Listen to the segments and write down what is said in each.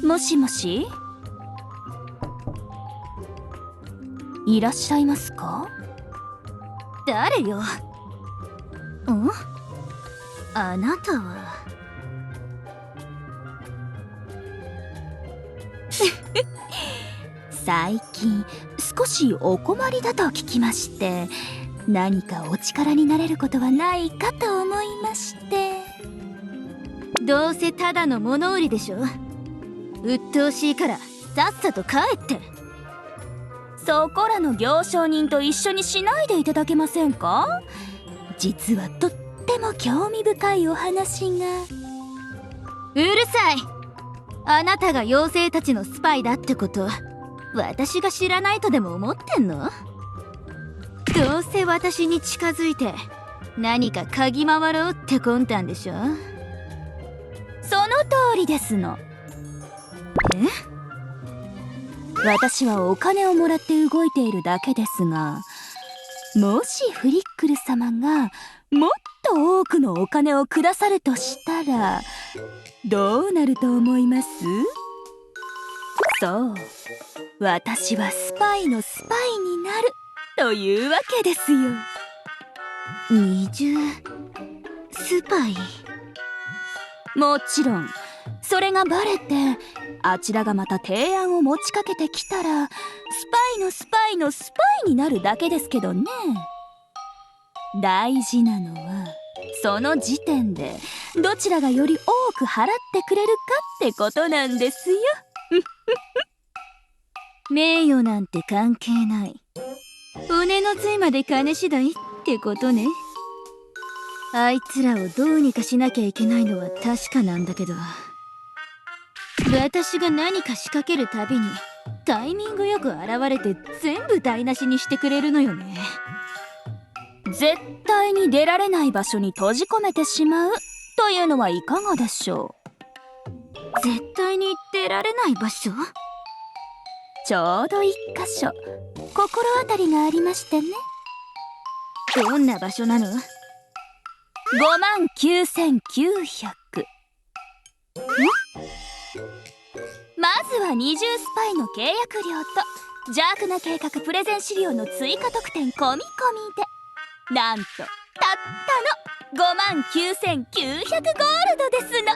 もしもし、いらっしゃいますか？誰よ。あなたは。最近少しお困りだと聞きまして、何かお力になれることはないかと思いまして。どうせただの物売りでしょ。鬱陶しいからさっさと帰って。そこらの行商人と一緒にしないでいただけませんか？実はとっても興味深いお話が。うるさい。あなたが妖精たちのスパイだってこと私が知らないとでも思ってんの？どうせ私に近づいて何か嗅ぎ回ろうって魂胆でしょ。その通りですの。私はお金をもらって動いているだけですが、もしフリックル様がもっと多くのお金をくださるとしたらどうなると思います？そう、私はスパイのスパイになるというわけですよ。二重スパイ？もちろんそれがバレてあちらがまた提案を持ちかけてきたらスパイのスパイのスパイになるだけですけどね。大事なのはその時点でどちらがより多く払ってくれるかってことなんですよ。名誉なんて関係ない。骨の髄まで金次第ってことね。あいつらをどうにかしなきゃいけないのは確かなんだけど、私が何か仕掛けるたびにタイミングよく現れて全部台無しにしてくれるのよね。絶対に出られない場所に閉じ込めてしまうというのはいかがでしょう？絶対に出られない場所？ちょうど一箇所心当たりがありましてね。どんな場所なの？59,900。まずは二重スパイの契約料と邪悪な計画プレゼン資料の追加特典込み込みでなんとたったの59,900ゴールドですの。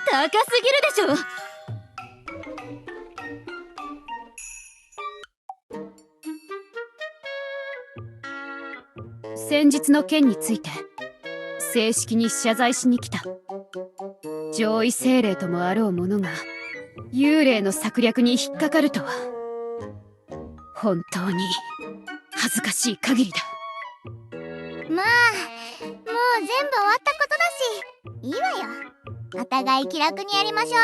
高すぎるでしょ。先日の件について正式に謝罪しに来た。上位精霊ともあろう者が幽霊の策略に引っかかるとは本当に恥ずかしい限りだ。まあもう全部終わったことだしいいわよ。お互い気楽にやりましょ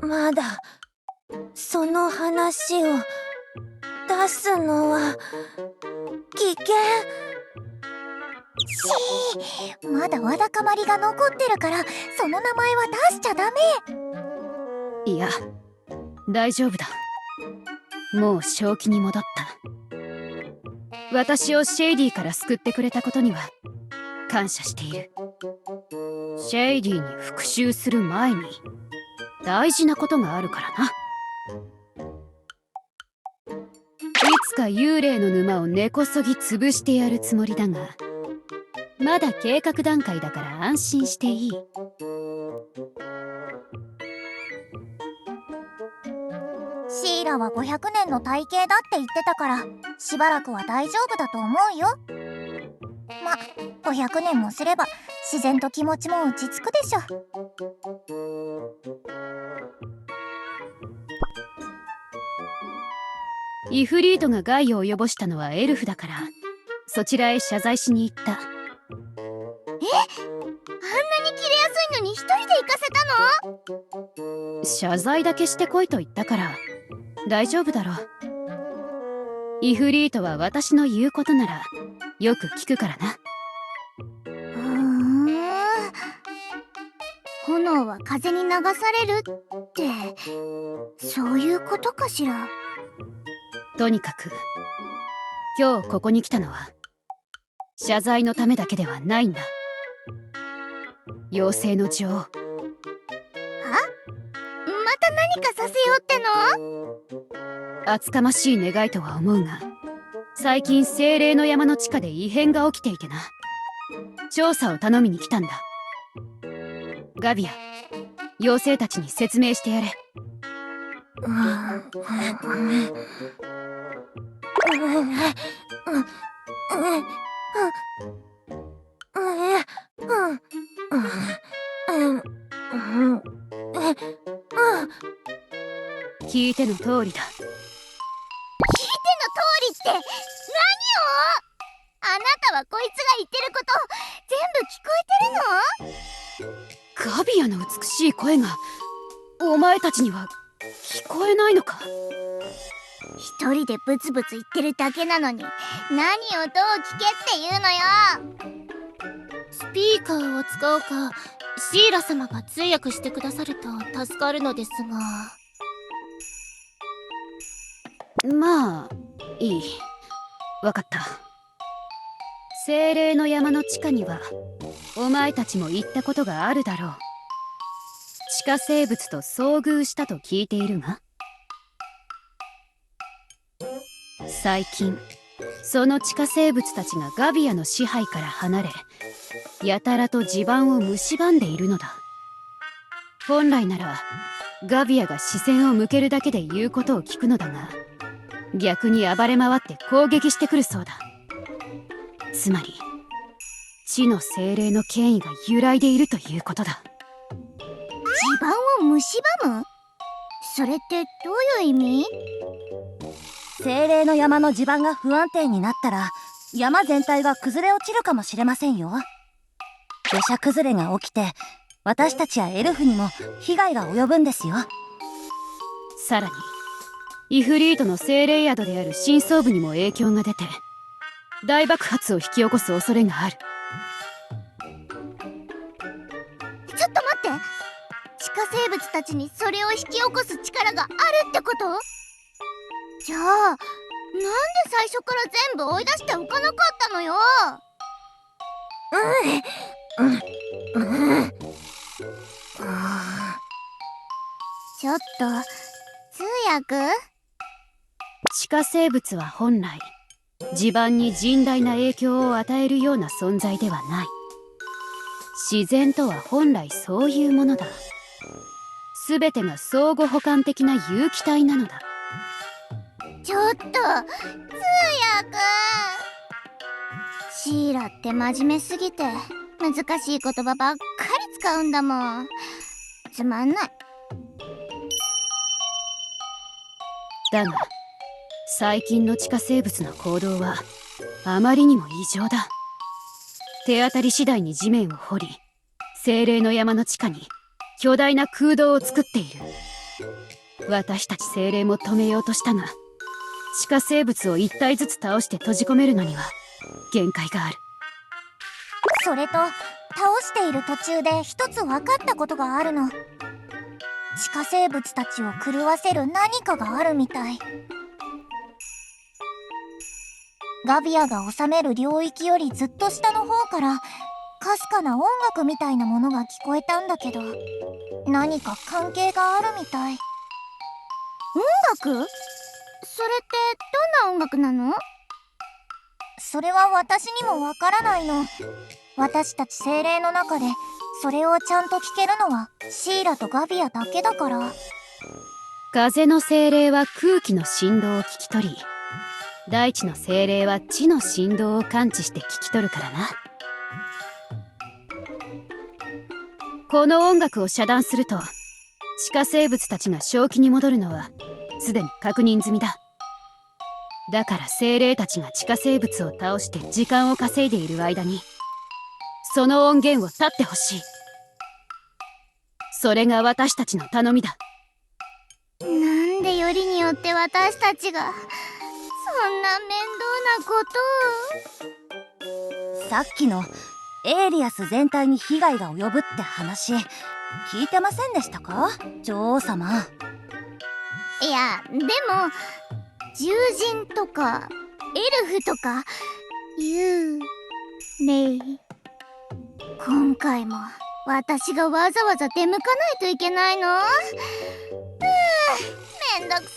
う。まだその話を出すのは危険。まだわだかまりが残ってるからその名前は出しちゃダメ。いや大丈夫だ。もう正気に戻った。私をシェイディから救ってくれたことには感謝している。シェイディに復讐する前に大事なことがあるからな。いつか幽霊の沼を根こそぎ潰してやるつもりだが、まだ計画段階だから安心していい。シーラは500年の体型だって言ってたからしばらくは大丈夫だと思うよ。ま、500年もすれば自然と気持ちも落ち着くでしょ。イフリートが害を及ぼしたのはエルフだからそちらへ謝罪しに行った。あんなにキレやすいのに一人で行かせたの？謝罪だけしてこいと言ったから大丈夫だろう。イフリートは私の言うことならよく聞くからな。炎は風に流されるってそういうことかしら。とにかく今日ここに来たのは謝罪のためだけではないんだ。妖精の女王。また何かさせようっての？厚かましい願いとは思うが、最近精霊の山の地下で異変が起きていてな。調査を頼みに来たんだ。ガビア、妖精たちに説明してやれ。聞いての通りだ。通りって何を？あなたはこいつが言ってること全部聞こえてるの？ガビアの美しい声がお前たちには聞こえないのか？一人でブツブツ言ってるだけなのに、何をどう聞けっていうのよ。スピーカーを使おうか、シーラ様が通訳してくださると助かるのですが。まあいい。わかった。精霊の山の地下にはお前たちも行ったことがあるだろう。地下生物と遭遇したと聞いているが、最近その地下生物たちがガビアの支配から離れ、やたらと地盤を蝕んでいるのだ。本来ならガビアが視線を向けるだけで言うことを聞くのだが、逆に暴れ回って攻撃してくるそうだ。つまり地の精霊の権威が揺らいでいるということだ。地盤を蝕む？それってどういう意味？精霊の山の地盤が不安定になったら山全体が崩れ落ちるかもしれませんよ。土砂崩れが起きて私たちやエルフにも被害が及ぶんですよ。さらにイフリートの精霊宿である深層部にも影響が出て、大爆発を引き起こす恐れがある。ちょっと待って、地下生物たちにそれを引き起こす力があるってこと？じゃあなんで最初から全部追い出しておかなかったのよ。ちょっと通訳？地下生物は本来地盤に甚大な影響を与えるような存在ではない。自然とは本来そういうものだ。全てが相互補完的な有機体なのだ。ちょっと通訳。シーラって真面目すぎて難しい言葉ばっかり使うんだもん。つまんない。だが最近の地下生物の行動はあまりにも異常だ。手当たり次第に地面を掘り、精霊の山の地下に巨大な空洞を作っている。私たち精霊も止めようとしたが、地下生物を一体ずつ倒して閉じ込めるのには限界がある。それと倒している途中で一つ分かったことがあるの。地下生物たちを狂わせる何かがあるみたい。ガビアが治める領域よりずっと下の方からかすかな音楽みたいなものが聞こえたんだけど、何か関係があるみたい。音楽？それってどんな音楽なの？それは私にもわからないの。私たち精霊の中でそれをちゃんと聞けるのはシーラとガビアだけだから。風の精霊は空気の振動を聞き取り、大地の精霊は地の振動を感知して聞き取るからな。この音楽を遮断すると地下生物たちが正気に戻るのはすでに確認済みだ。だから精霊たちが地下生物を倒して時間を稼いでいる間にその音源を絶ってほしい。それが私たちの頼みだ。なんでよりによって私たちがそんな面倒なことを。さっきのエイリアス全体に被害が及ぶって話聞いてませんでしたか、女王様。いやでも獣人とかエルフとか幽霊、今回も私がわざわざ出向かないといけないの？めんどくさ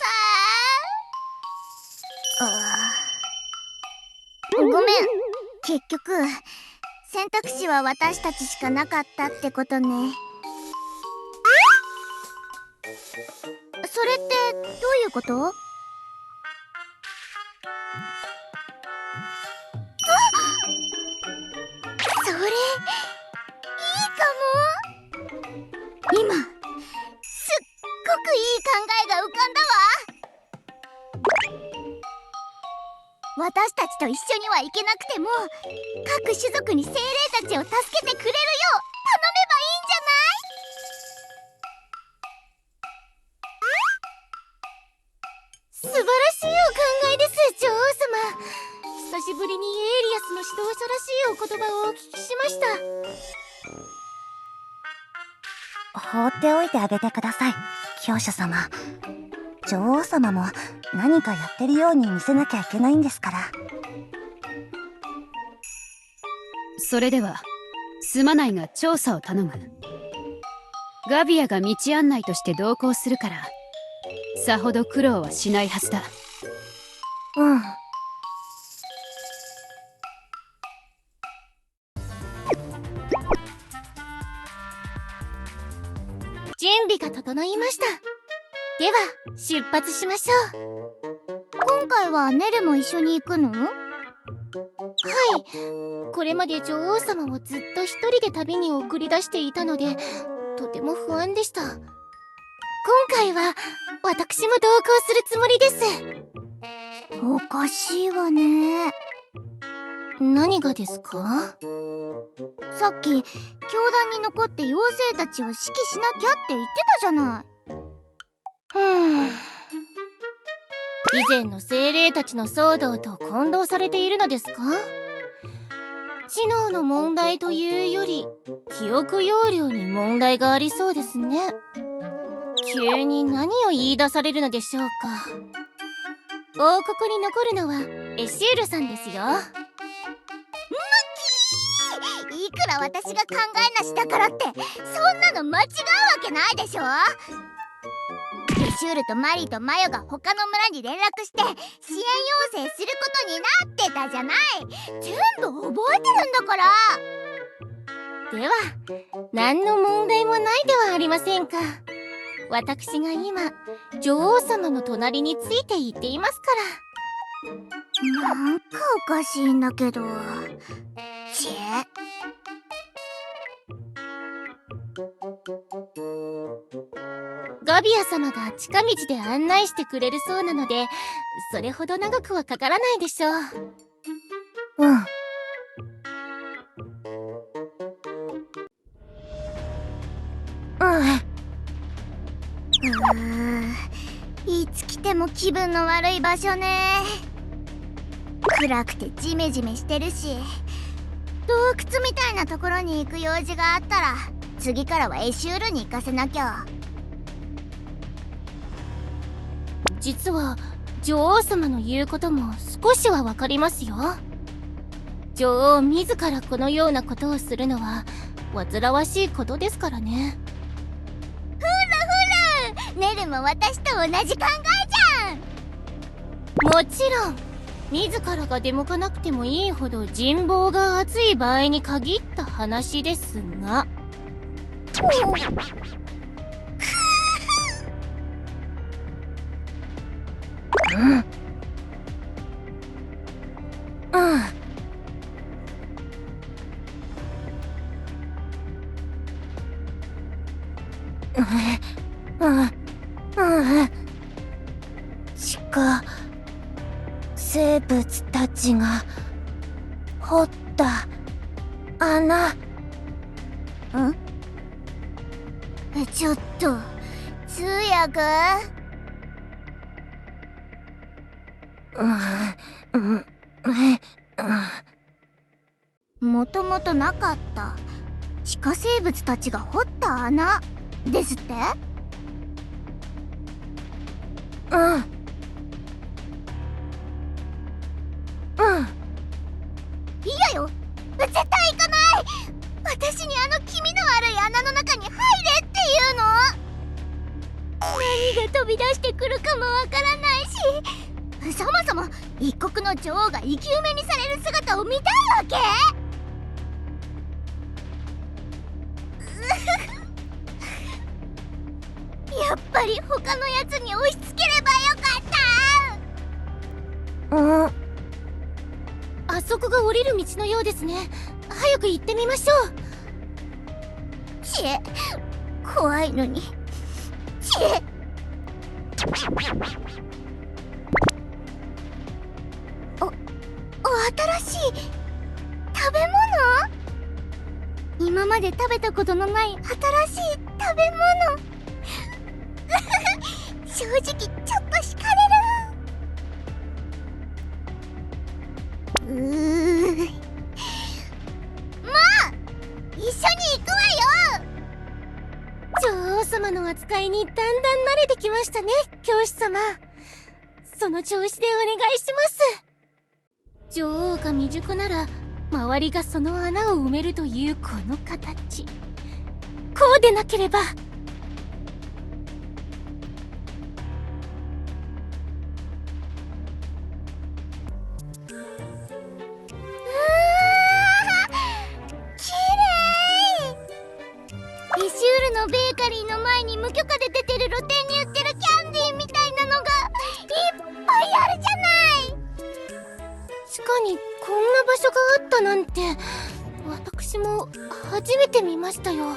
い。ごめん。結局選択肢は私たちしかなかったってことね。それってどういうこと？それいいかも。今すっごくいい考えが浮かんだわ。私たちと一緒には行けなくても各種族に精霊たちを助けてくれるよう頼めばいいんじゃない？素晴らしいお考えです、女王様。久しぶりにエイリアスの指導者らしいお言葉をお聞きしました。放っておいてあげてください、教主様。女王様も何かやってるように見せなきゃいけないんですから。それではすまないが調査を頼む。ガビアが道案内として同行するからさほど苦労はしないはずだ。うん。準備が整いました。では出発しましょう。今回はネルも一緒に行くの？はい。これまで女王様をずっと一人で旅に送り出していたのでとても不安でした。今回は私も同行するつもりです。おかしいわね。何がですか？さっき教団に残って妖精たちを指揮しなきゃって言ってたじゃない。以前の精霊たちの騒動と混同されているのですか？知能の問題というより記憶容量に問題がありそうですね。急に何を言い出されるのでしょうか。王国に残るのはエシュールさんですよ。いくら私が考えなしだからってそんなの間違うわけないでしょ。エシュールとマリーとマヨが他の村に連絡して支援要請することになってたじゃない。全部覚えてるんだから。では何の問題もないではありませんか。私が今女王様の隣について行っていますから。なんかおかしいんだけど。チェ。ガビア様が近道で案内してくれるそうなのでそれほど長くはかからないでしょう。うん。いつ来ても気分の悪い場所ね。暗くてジメジメしてるし洞窟みたいなところに行く用事があったら次からはエシュールに行かせなきゃ。実は女王様の言うことも少しはわかりますよ。女王自らこのようなことをするのは煩わしいことですからね。ほらほら、ネルも私と同じ考えじゃん。もちろん自らが出向かなくてもいいほど人望が厚い場合に限った話ですが地下生物たちが掘った穴。ちょっと通訳？もともとなかった地下生物たちが掘った穴ですって？嫌よ。絶対行かない。私飛び出してくるかもわからないし、そもそも一国の女王が生き埋めにされる姿を見たいわけ？やっぱり他のやつに押し付ければよかった。あそこが降りる道のようですね。早く行ってみましょう。ちえ、怖いのに。ちえ。新しい食べ物？今まで食べたことのない新しい食べ物。正直ちょっと惹かれる。まあ一緒に行くわよ。女王様の扱いにだんだん慣れてきましたね、教師様。その調子でお願いします。女王が未熟なら周りがその穴を埋めるというこの形、こうでなければ。リシュールのベーカリーの前に無許可で出てる露店に売ってるキャンディーみたいなのがいっぱいあるじゃない。地下にこんな場所があったなんて、私も初めて見ましたよ。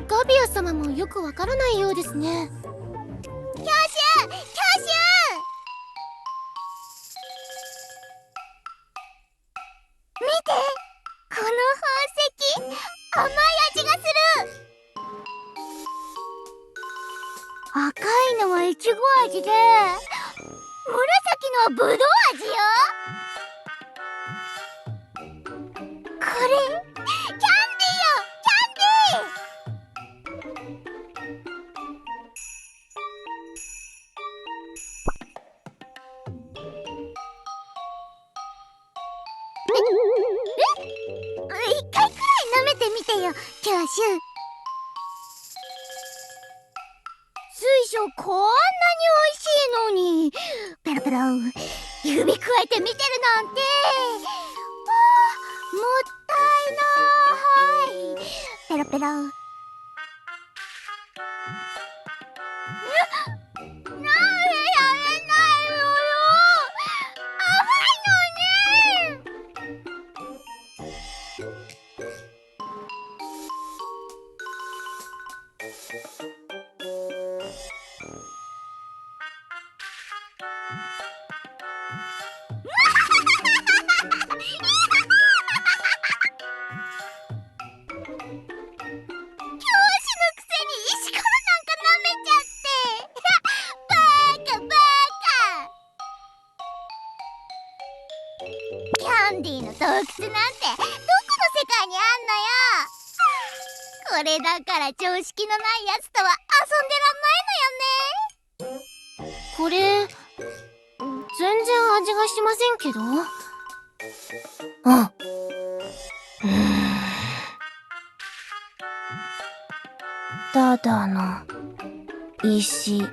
ガビア様もよくわからないようですね。教習！見て、この宝石、甘い味がする。赤いのはイチゴ味で、紫のはブドウ味よ。これキャンディーよ、キャンディー。一回くらい舐めてみてよ、教習。水晶こんなに美味しいのに、ペロペロ指くわえて見てるなんて。もったいない。ペロペロ。なんでやめないのよ。甘いのね。キャンディーの洞窟なんてどこの世界にあんのよ。これだから常識のないやつとは遊んでらんないのよね。これ全然味がしませんけど。ただの石。みんな引っ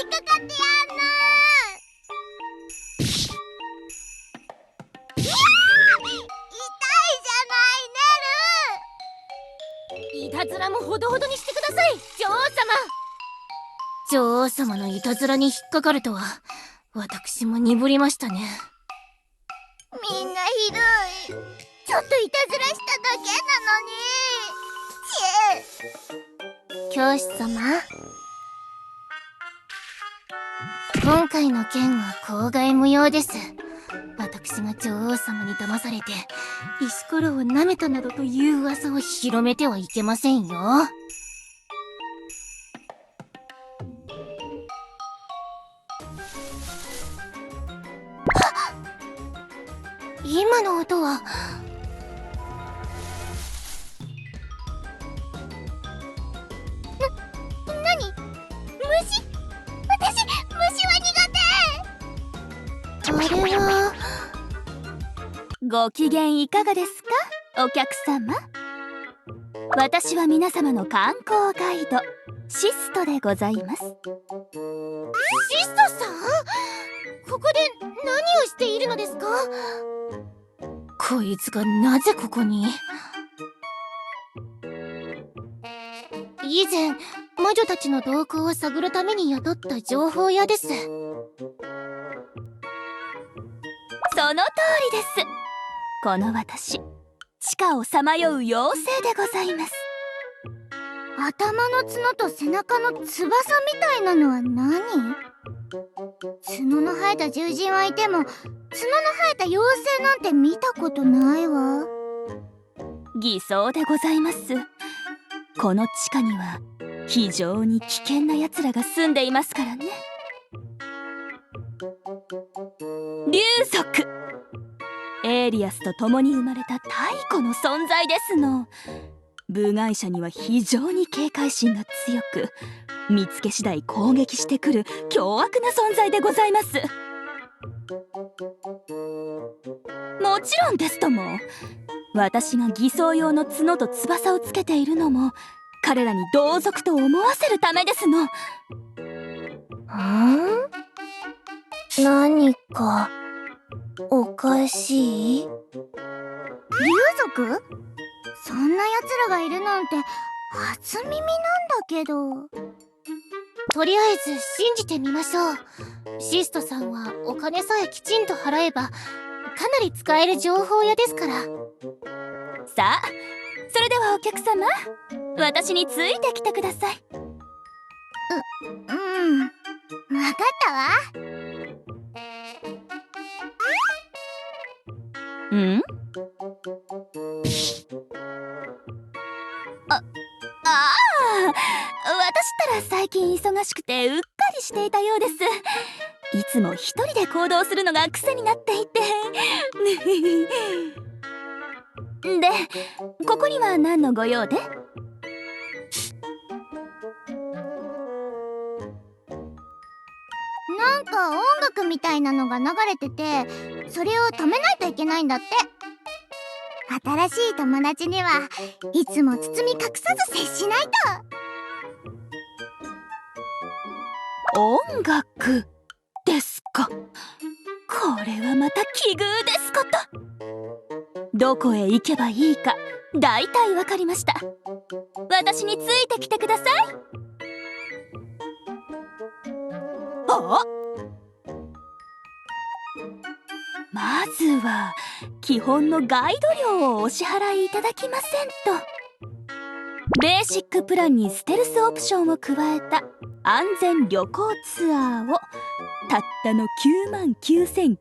かかってやんな。痛いじゃないねる。いたずらもほどほどにしてください、女王様。女王様のいたずらに引っかかるとは、私も鈍りましたね。みんなひどい。ちょっといたずらしただけなのに。教師様、今回の件は口外無用です。私が女王様に騙されて石ころを舐めたなどという噂を広めてはいけませんよ。今の音は何？虫？私、虫は苦手。あれはご機嫌いかがですか、お客様。私は皆様の観光ガイドシストでございます。シストさん、ここで何をしているのですか？こいつがなぜここに？以前魔女たちの動向を探るために雇った情報屋です。その通りです。この私、地下をさまよう妖精でございます。頭の角と背中の翼みたいなのは何？角の生えた獣人はいても、角の生えた妖精なんて見たことないわ。偽装でございます。この地下には非常に危険な奴らが住んでいますからね。竜族、エーリアスと共に生まれた太古の存在ですの。部外者には非常に警戒心が強く、見つけ次第攻撃してくる凶悪な存在でございます。もちろんですとも、私が偽装用の角と翼をつけているのも彼らに同族と思わせるためですの。何かおかしい？竜族？そんな奴らがいるなんて初耳なんだけど。とりあえず信じてみましょう。シストさんはお金さえきちんと払えばかなり使える情報屋ですから。さあ、それではお客様、私についてきてください。わかったわ。ん？私ったら最近忙しくてうっかりしていたようです。いつも一人で行動するのが癖になっていてで、ここには何のご用で？なんか音楽みたいなのが流れてて、それを止めないといけないんだって。新しい友達にはいつも包み隠さず接しないと。音楽ですか。これはまた奇遇ですこと。どこへ行けばいいかだいたいわかりました。私についてきてください。あ、まずは基本のガイド料をお支払いいただきませんと。ベーシックプランにステルスオプションを加えた安全旅行ツアーをたったの99,900ゴール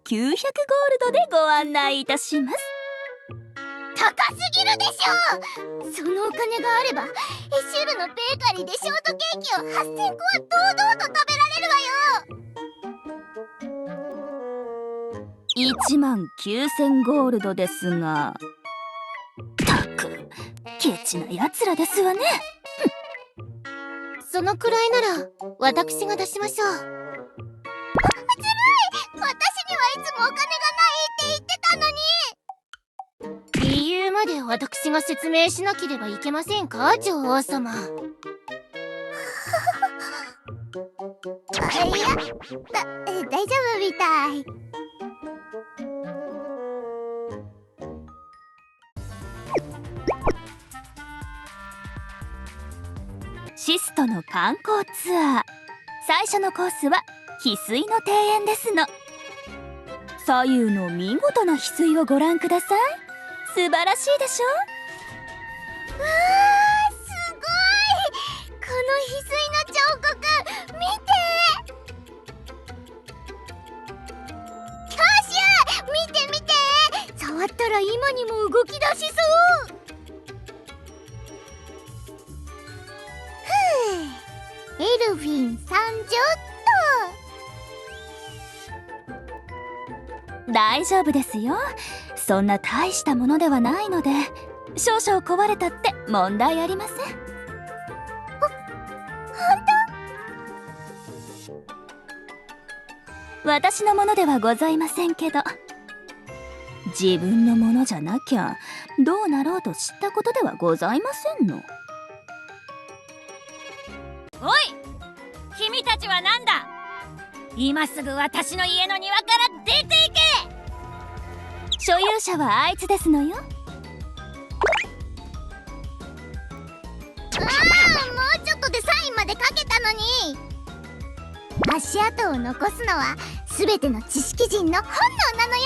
ドでご案内いたします。高すぎるでしょ。そのお金があればエシュールのベーカリーでショートケーキを8,000個は堂々と食べられるわよ。19,000ゴールドですが、たくケチなやつらですわね。そのくらいなら私が出しましょう。ずるい。私にはいつもお金がないって言ってたのに。理由まで私が説明しなければいけませんか、女王様。いや、大丈夫みたい。シストの観光ツアー、最初のコースは翡翠の庭園ですの。左右の見事な翡翠をご覧ください。素晴らしいでしょ。わー、すごい。この翡翠の彫刻見て。キャシュ、見て見て。触ったら今にも動き出しそう。エルフィン参上っと。大丈夫ですよ。そんな大したものではないので、少々壊れたって問題ありません。本当？私のものではございませんけど、自分のものじゃなきゃどうなろうと知ったことではございませんの。おい、君たちは何だ。今すぐ私の家の庭から出ていけ。所有者はあいつですのよ。もうちょっとでサインまで書けたのに。足跡を残すのは全ての知識人の本能なのよ。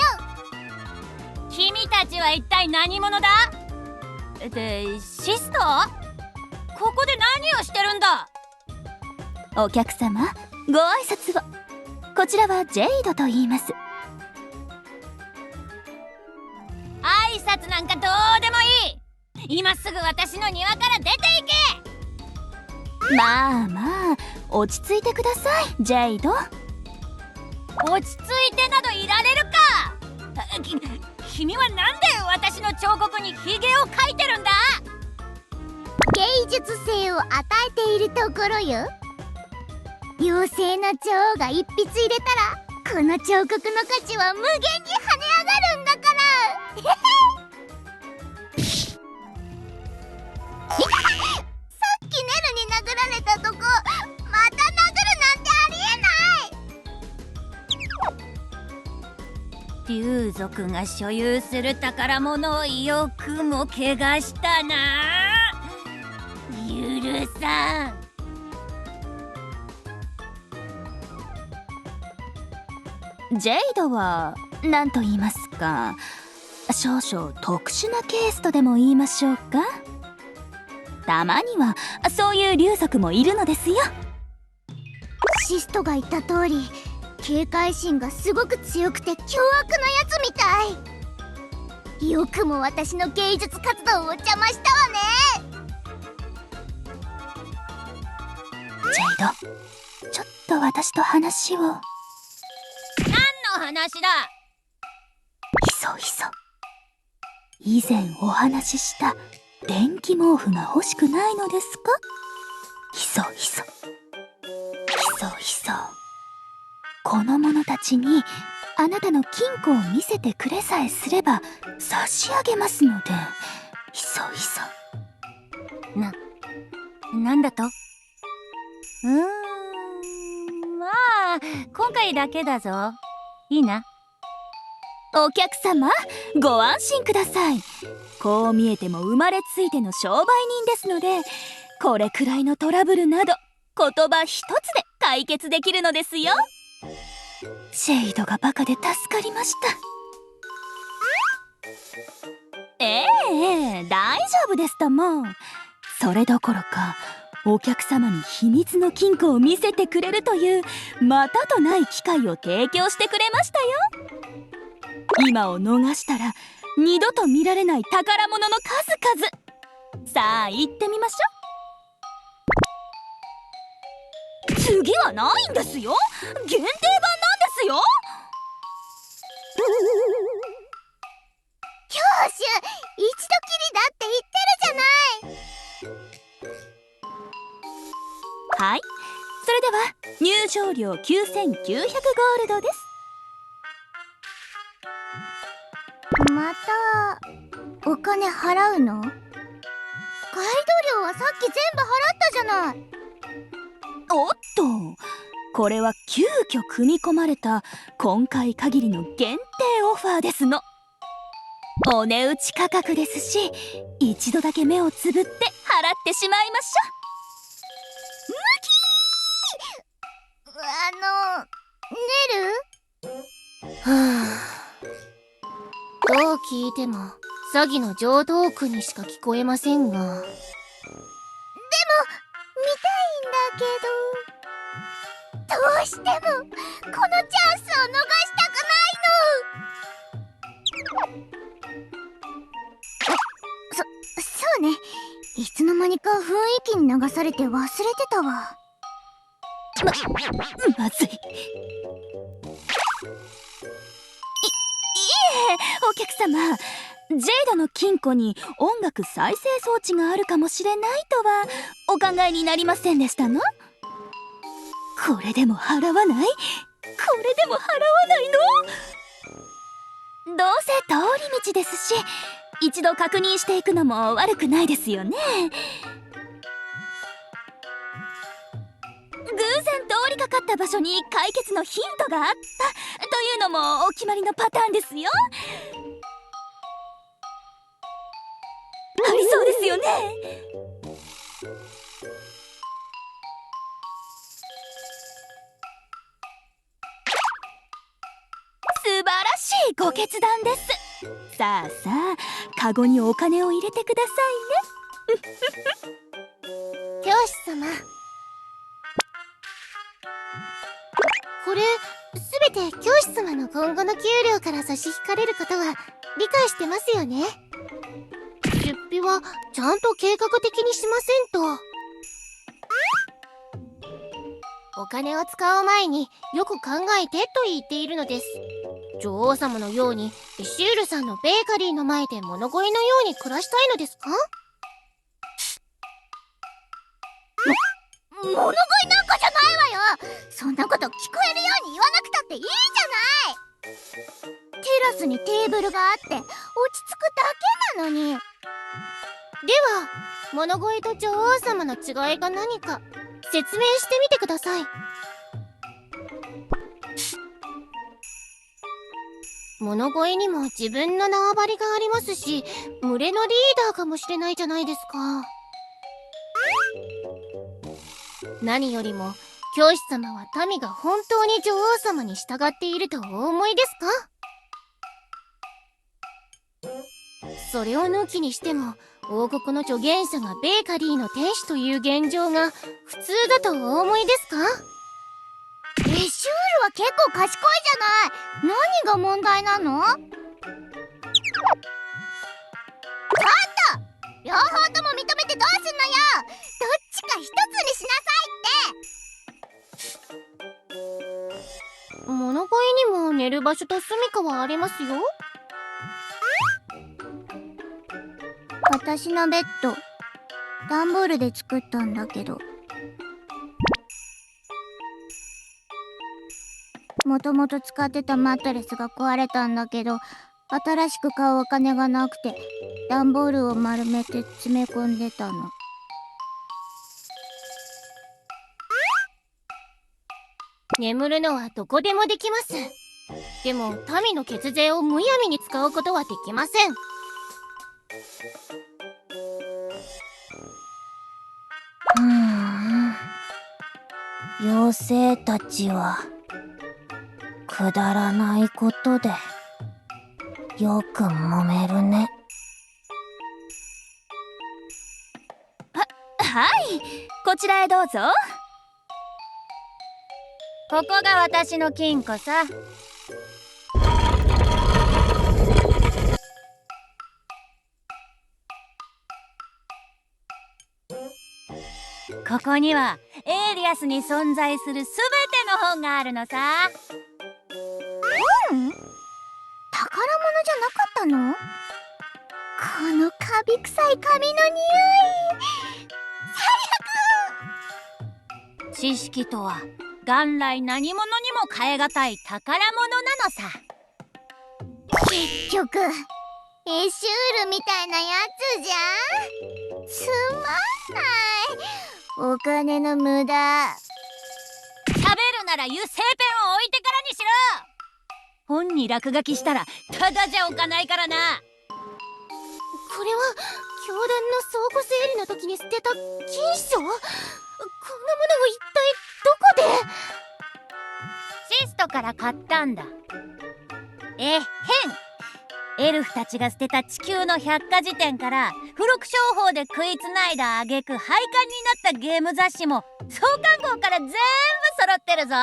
君たちは一体何者だ。で、シスト？ここで何をしてるんだ。お客様、ご挨拶を。こちらはジェイドと言います。挨拶なんかどうでもいい。今すぐ私の庭から出ていけ。まあまあ、落ち着いてください、ジェイド。落ち着いてなどいられるか。君はなんで私の彫刻にヒゲを描いてるんだ。芸術性を与えているところよ。妖精の女王が一筆入れたらこの彫刻の価値は無限に跳ね上がるんだから。さっきネルに殴られたとこまた殴るなんてありえない。竜族が所有する宝物をよくも怪我したな。許さん。ジェイドは何と言いますか、少々特殊なケースとでも言いましょうか。たまにはそういう竜族もいるのですよ。シストが言った通り警戒心がすごく強くて凶悪なやつみたい。よくも私の芸術活動を邪魔したわね。ジェイド、ちょっと私と話を。何の話だ。ひそひそ。以前お話しした電気毛布が欲しくないのですか。ひそひそ。ひそひそ。この者たちにあなたの金庫を見せてくれさえすれば差し上げますので。ひそひそ。なんだと。まあ今回だけだぞ。いいな。お客様、ご安心ください。こう見えても生まれついての商売人ですので、これくらいのトラブルなど言葉一つで解決できるのですよ。シェイドがバカで助かりました。ええ、大丈夫ですとも。それどころかお客様に秘密の金庫を見せてくれるというまたとない機会を提供してくれましたよ。今を逃したら二度と見られない宝物の数々。さあ行ってみましょう。次はないんですよ。限定版なんですよ。教主、一度きりだって言ってるじゃない。はい、それでは入場料9900ゴールドです。またお金払うの？ガイド料はさっき全部払ったじゃない。おっと、これは急遽組み込まれた今回限りの限定オファーですの。お値打ち価格ですし、一度だけ目をつぶって払ってしまいましょネル？はあ、どう聞いても詐欺の常套句にしか聞こえませんが。でも見たいんだけど、どうしてもこのチャンスを逃したくないの。そうね、いつの間にか雰囲気に流されて忘れてたわ。まずい。お客様、ジェイドの金庫に音楽再生装置があるかもしれないとはお考えになりませんでしたの？これでも払わない？これでも払わないの？どうせ通り道ですし、一度確認していくのも悪くないですよね。偶然通りかかった場所に解決のヒントがあったというのもお決まりのパターンですよ。ありそうですよね。素晴らしいご決断です。さあさあ、カゴにお金を入れてくださ教師様、これすべて教師様の今後の給料から差し引かれることは理解してますよね。出費はちゃんと計画的にしませんと。お金を使う前によく考えてと言っているのです。女王様のようにエシュールさんのベーカリーの前で物乞いのように暮らしたいのですか？物乞いなんかじゃないわよ。そんなこと聞こえるように言わなくたっていいじゃない。テラスにテーブルがあって落ち着くだけなのに。では物乞いと女王様の違いが何か説明してみてください。物乞いにも自分の縄張りがありますし、群れのリーダーかもしれないじゃないですか。何よりも教師様は民が本当に女王様に従っているとお思いですか？それを抜きにしても王国の助言者がベーカリーの店主という現状が普通だとお思いですか？エシュールは結構賢いじゃない。何が問題なの？両方とも認めてどうすんのよ。どっちか一つにしなさいって。物乞いにも寝る場所と住処はありますよ。私のベッド段ボールで作ったんだけど、もともと使ってたマットレスが壊れたんだけど、新しく買うお金がなくて段ボールを丸めて詰め込んでたの。眠るのはどこでもできます。でも民の血税をむやみに使うことはできません。妖精たちはくだらないことでよく揉めるね。はい、こちらへどうぞ。ここが私の金庫さ。ここにはエイリアスに存在するすべての本があるのさ。宝物じゃなかったの？このカビ臭い紙の匂い、知識とは元来何者にも代え難い宝物なのさ。結局エシュールみたいなやつじゃん。つまんない。お金の無駄。喋るなら油性ペンを置いてからにしろ。本に落書きしたらただじゃおかないからな。これは教団の倉庫整理の時に捨てた金書？こんなものを一体どこで？シストから買ったんだ。エルフたちが捨てた地球の百科事典から付録商法で食いつないだ挙句廃刊になったゲーム雑誌も創刊号から全部揃ってるぞ。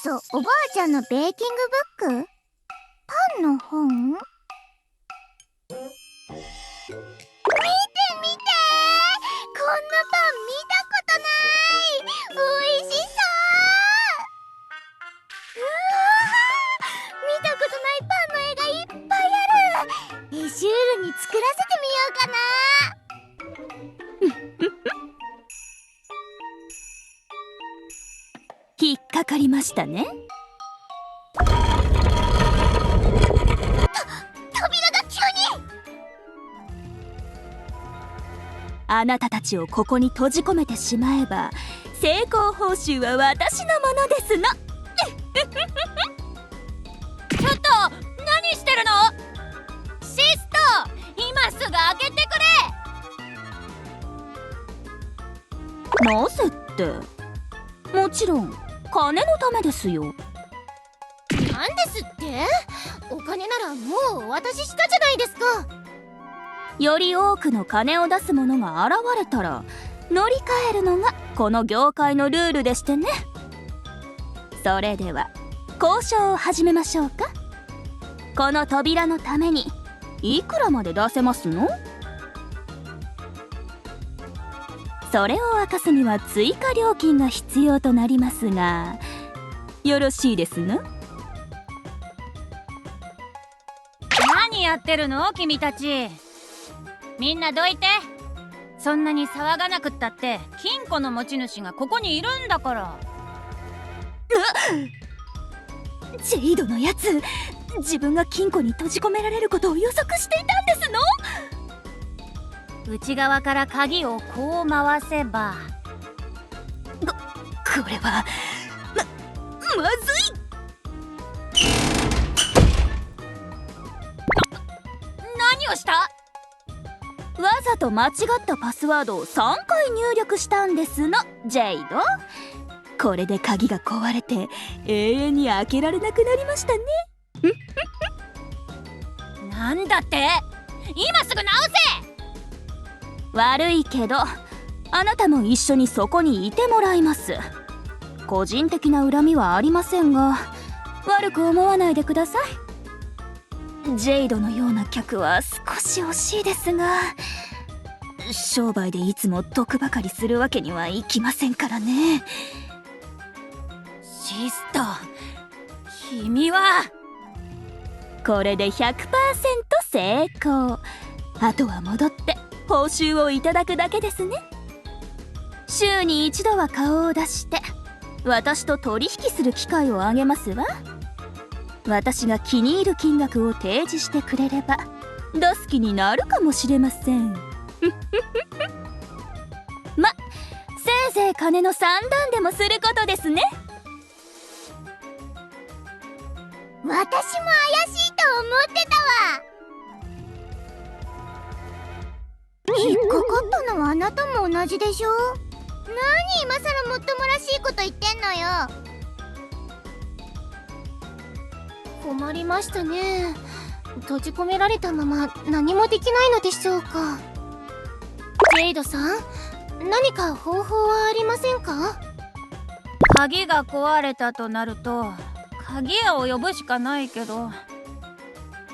元祖おばあちゃんのベーキングブック？パンの本？見て見て、こんなパン見たことない。おいしそう。うわー、見たことないパンの絵がいっぱいある。エシュールに作らせてみようかな。ましたね。扉が急に。あなたたちをここに閉じ込めてしまえば成功報酬は私のものですの。ちょっと何してるの？シスト、今すぐ開けてくれ。なぜってもちろん金のためですよ。なんですって？お金ならもうお渡ししたじゃないですか。より多くの金を出す者が現れたら乗り換えるのがこの業界のルールでしてね。それでは交渉を始めましょうか。この扉のためにいくらまで出せますの？それを明かすには追加料金が必要となりますが、よろしいですね？何やってるの君たち。みんなどいて。そんなに騒がなくったって金庫の持ち主がここにいるんだから。ジェイドのやつ、自分が金庫に閉じ込められることを予測していたんですの？内側から鍵をこう回せば。これはまずい。何をした？わざと間違ったパスワードを3回入力したんですの、ジェイド。これで鍵が壊れて永遠に開けられなくなりましたね。なんだって？今すぐ直せ！悪いけどあなたも一緒にそこにいてもらいます。個人的な恨みはありませんが悪く思わないでください。ジェイドのような客は少し惜しいですが、商売でいつも得ばかりするわけにはいきませんからね。シスト、君は。これで 100% 成功。あとは戻って報酬をいただくだけですね。週に一度は顔を出して私と取引する機会をあげますわ。私が気に入る金額を提示してくれれば出す気になるかもしれません。ま、せいぜい金の算段でもすることですね。私も怪しいと思ってたわ。引っかかったのはあなたも同じでしょ。何今さらもっともらしいこと言ってんのよ。困りましたね。閉じ込められたまま何もできないのでしょうか。ジェイドさん、何か方法はありませんか？鍵が壊れたとなると鍵屋を呼ぶしかないけど、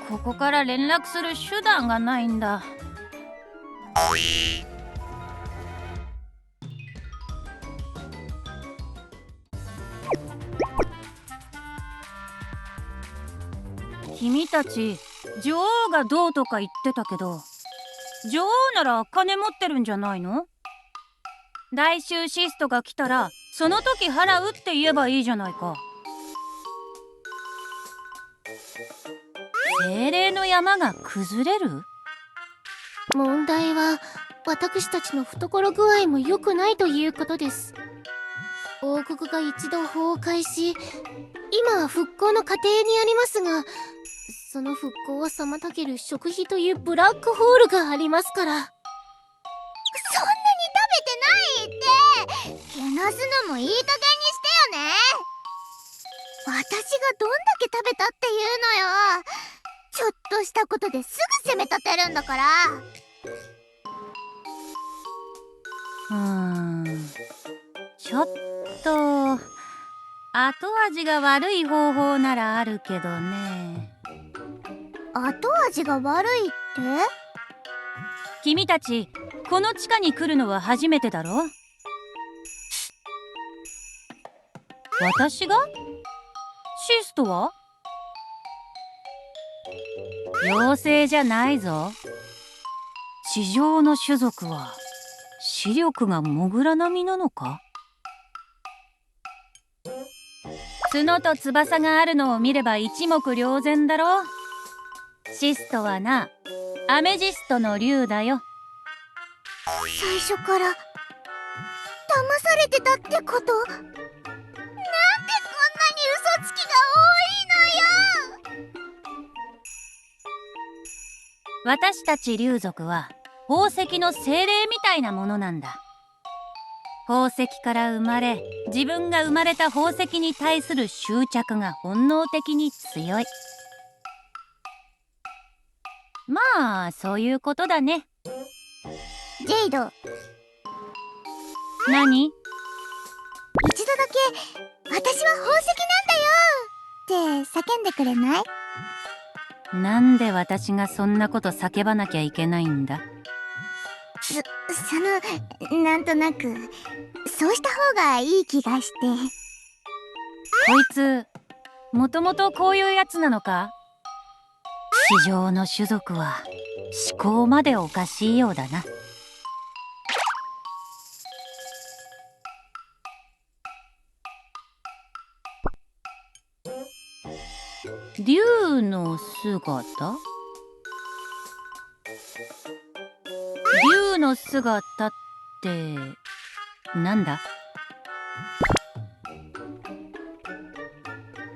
ここから連絡する手段がないんだ。君たち女王がどうとか言ってたけど、女王なら金持ってるんじゃないの？来週シストが来たらその時払うって言えばいいじゃないか。精霊の山が崩れる？問題は私たちの懐具合も良くないということです。王国が一度崩壊し、今は復興の過程にありますが、その復興を妨げる食費というブラックホールがありますから。そんなに食べてないってけなすのもいい加減にしてよね。私がどんだけ食べたっていうのよ。ちょっとしたことですぐ責め立てるんだから。ちょっと後味が悪い方法ならあるけどね。後味が悪いって？君たちこの地下に来るのは初めてだろ？私が？シストは？妖精じゃないぞ。地上の種族は視力がモグラ並みなのか？角と翼があるのを見れば一目瞭然だろ。シストはな、アメジストの竜だよ。最初から騙されてたってこと？なんでこんなに嘘つきが多いのよ。私たち竜族は宝石の精霊みたいなものなんだ。宝石から生まれ、自分が生まれた宝石に対する執着が本能的に強い。まあそういうことだね。ジェイド、何？一度だけ私は宝石なんだよって叫んでくれない？なんで私がそんなこと叫ばなきゃいけないんだ？なんとなくそうした方がいい気がして。こいつもともとこういうやつなのか？地上の種族は思考までおかしいようだな。竜の姿？竜の姿ってなんだ？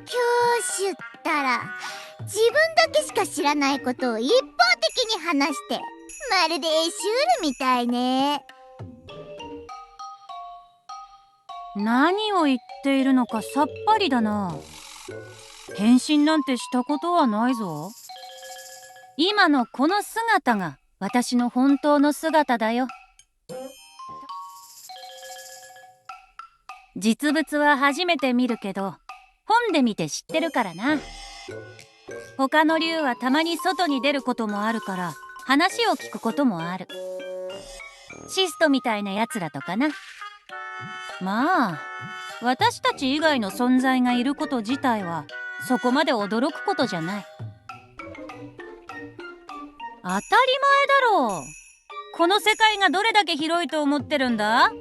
教師ったら自分だけしか知らないことを一方的に話して、まるでシュールみたいね。何を言っているのかさっぱりだな。変身なんてしたことはないぞ。今のこの姿が私の本当の姿だよ。実物は初めて見るけど、本で見て知ってるからな。他の竜はたまに外に出ることもあるから話を聞くこともある。シストみたいなやつらとかな。まあ私たち以外の存在がいること自体はそこまで驚くことじゃない。当たり前だろう。この世界がどれだけ広いと思ってるんだ？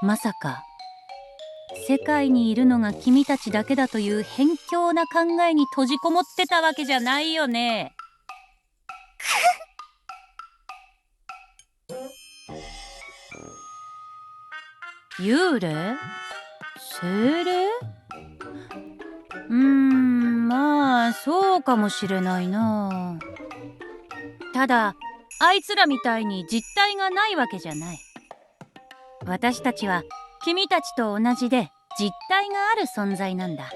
まさか世界にいるのが君たちだけだという偏境な考えに閉じこもってたわけじゃないよね。幽霊？精霊？まあそうかもしれないな。ただあいつらみたいに実体がないわけじゃない。私たちは君たちと同じで実体がある存在なんだ。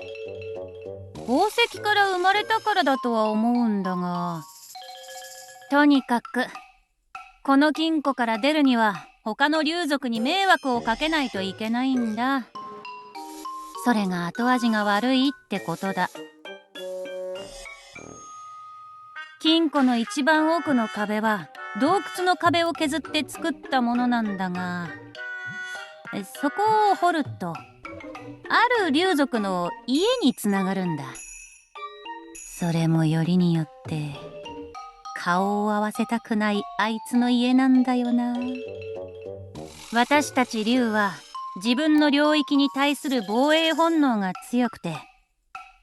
宝石から生まれたからだとは思うんだが、とにかくこの金庫から出るには他の竜族に迷惑をかけないといけないんだ。それが後味が悪いってことだ。金庫の一番奥の壁は洞窟の壁を削って作ったものなんだが、そこを掘るとある竜族の家につながるんだ。それもよりによって顔を合わせたくないあいつの家なんだよな。私たち竜は自分の領域に対する防衛本能が強くて、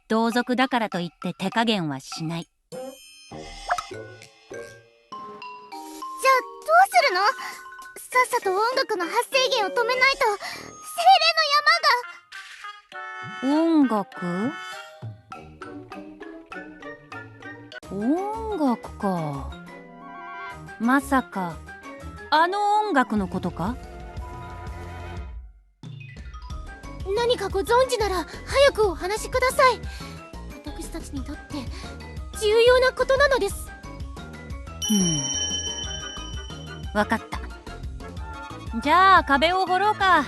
同族だからといって手加減はしない。じゃあどうするの？さっさと音楽の発生源を止めないと精霊の山が。音楽か。まさかあの音楽のことか？何かご存知なら早くお話しください。私たちにとって重要なことなのです。わかった。じゃあ壁を掘ろうか。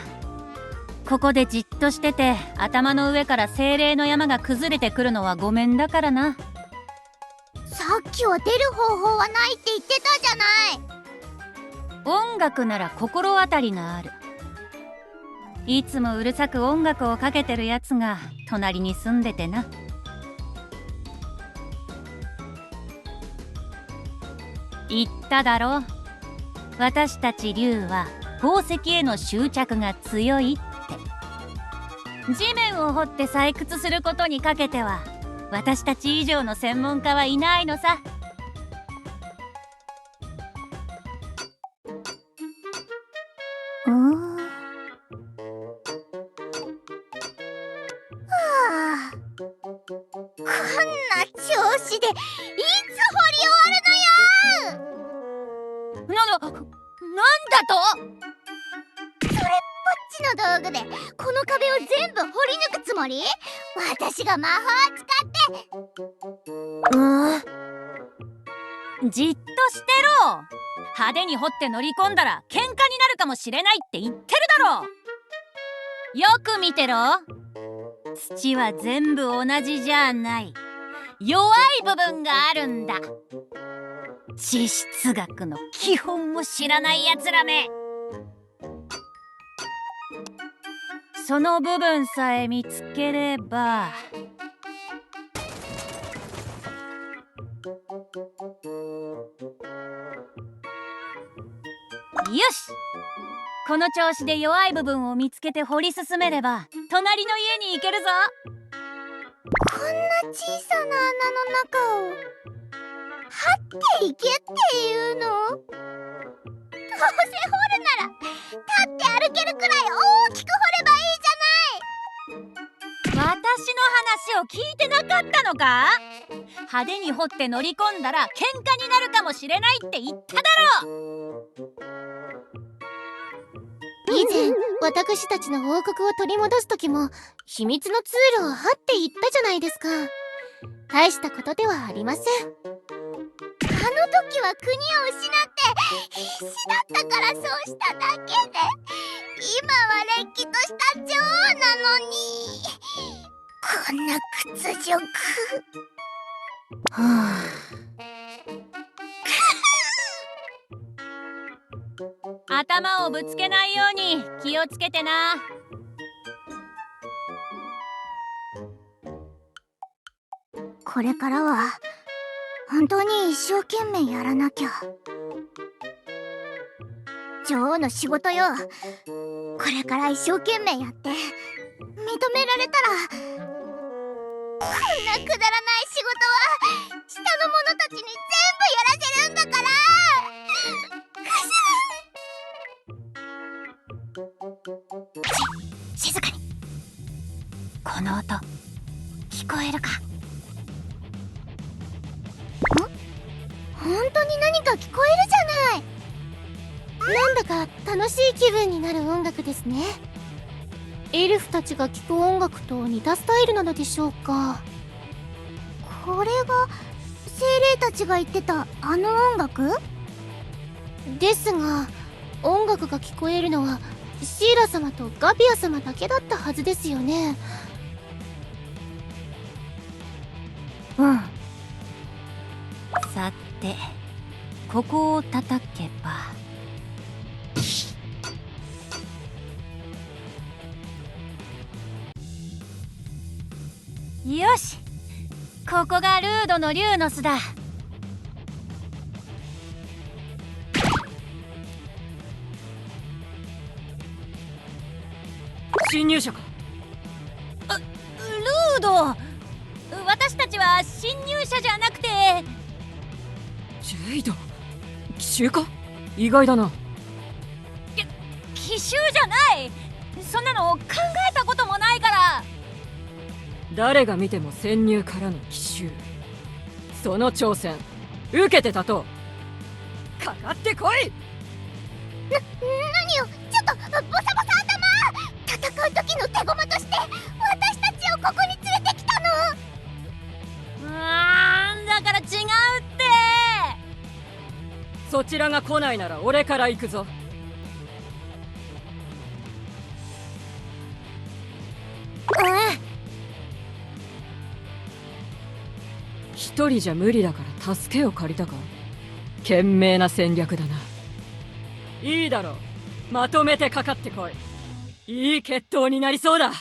ここでじっとしてて頭の上から精霊の山が崩れてくるのはごめんだからな。さっきは出る方法はないって言ってたじゃない。音楽なら心当たりがある。いつもうるさく音楽をかけてるやつが隣に住んでてな。言っただろ。私たち竜は宝石への執着が強いって。地面を掘って採掘することにかけては私たち以上の専門家はいないのさ。こんな調子でいつ掘り終わるのよ。なんだと。こっちの道具でこの壁を全部掘り抜くつもり？私が魔法を使って。じっとしてろ。派手に掘って乗り込んだら喧嘩になるかもしれないって言ってるだろ。よく見てろ。土は全部同じじゃない。弱い部分があるんだ。地質学の基本も知らないやつらめ。その部分さえ見つければ。よし、この調子で弱い部分を見つけて掘り進めれば隣の家に行けるぞ。こんな小さな穴の中を張っていけっていうの？どうせ掘るなら立って歩けるくらい大きく掘ればいいじゃない。私の話を聞いてなかったのか？派手に掘って乗り込んだら喧嘩になるかもしれないって言っただろ。以前私たちの王国を取り戻す時も秘密の通路を張っていったじゃないですか。大したことではありません。あの時は国を失って必死だったからそうしただけで、今はれっきとした女王なのにこんな屈辱。頭をぶつけないように気をつけてな。これからは本当に一生懸命やらなきゃ。女王の仕事よ。これから一生懸命やって認められたら、こんなくだらない仕事は下の者たちに全部やらせるんだから。静かに。この音聞こえるか？本当に何か聞こえるじゃない。なんだか楽しい気分になる音楽ですね。エルフたちが聴く音楽と似たスタイルなのでしょうか。これが精霊たちが言ってたあの音楽？ですが音楽が聞こえるのはシーラ様とガビア様だけだったはずですよね。さて、ここを叩けば。よし、ここがルードの竜の巣だ。侵入者か？ルード、私たちは侵入者じゃなくて。ジェイド、奇襲か？意外だな。奇襲じゃない。そんなの考えたこともないから。誰が見ても潜入からの奇襲。その挑戦受けて立とう。かかってこい。何よ、ちょっとボサボサ頭。戦う時の手駒として私たちをここに連れてきたの？だから違うって。そちらが来ないなら俺から行くぞ。一人じゃ無理だから助けを借りたか。賢明な戦略だな。いいだろう、まとめてかかってこい。いい決闘になりそうだ。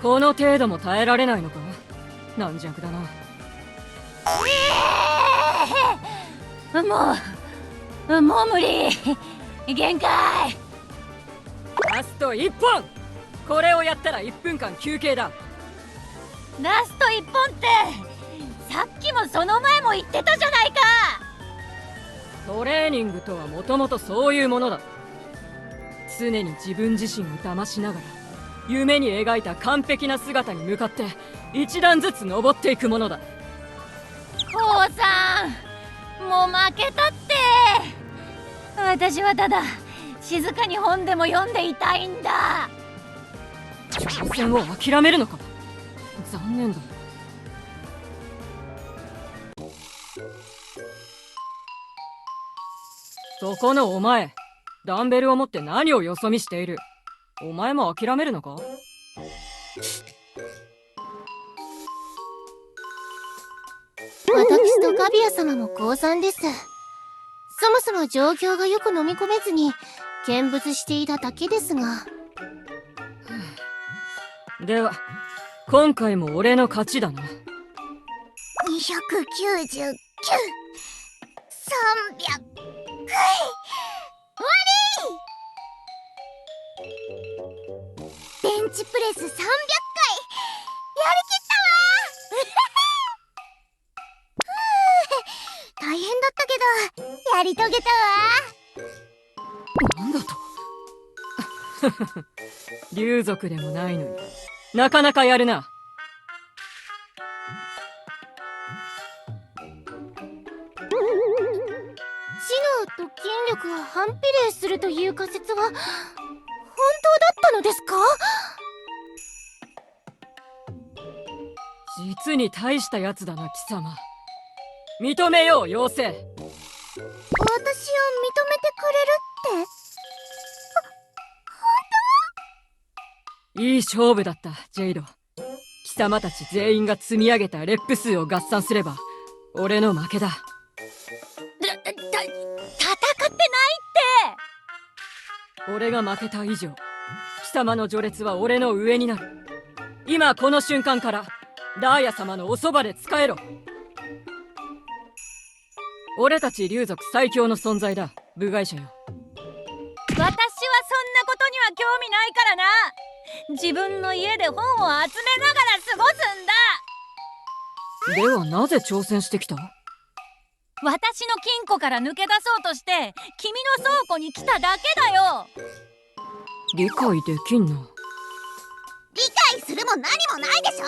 この程度も耐えられないのか？軟弱だな。もう無理。限界。ラスト1本。これをやったら1分間休憩だ。ラスト1本ってさっきもその前も言ってたじゃないか。トレーニングとはもともとそういうものだ。常に自分自身を騙しながら夢に描いた完璧な姿に向かって一段ずつ登っていくものだ。こうさん、もう負けたって。私はただ静かに本でも読んでいたいんだ。挑戦を諦めるのか。残念だ。そこのお前、ダンベルを持って何をよそ見している。お前も諦めるのか。私とガビア様も降参です。そもそも状況がよく飲み込めずに見物していただけですが。では今回も俺の勝ちだな。299、300、ベンチプレス300回やりきったわ大変だったけどやり遂げたわ。なんだと竜族でもないのになかなかやるな。知能と筋力が反比例するという仮説は本当だったのですか？実に大したやつだな貴様。認めよう妖精。私を認めてくれるっていい勝負だったジェイド。貴様たち全員が積み上げたレップ数を合算すれば俺の負けだ。戦ってないって。俺が負けた以上貴様の序列は俺の上になる。今この瞬間からダーヤ様のおそばで仕えろ。俺たち竜族最強の存在だ部外者よ。私はそんなことには興味ないからな。自分の家で本を集めながら過ごすんだ。ではなぜ挑戦してきた？私の金庫から抜け出そうとして君の倉庫に来ただけだよ。理解できんな。理解するも何もないでしょ。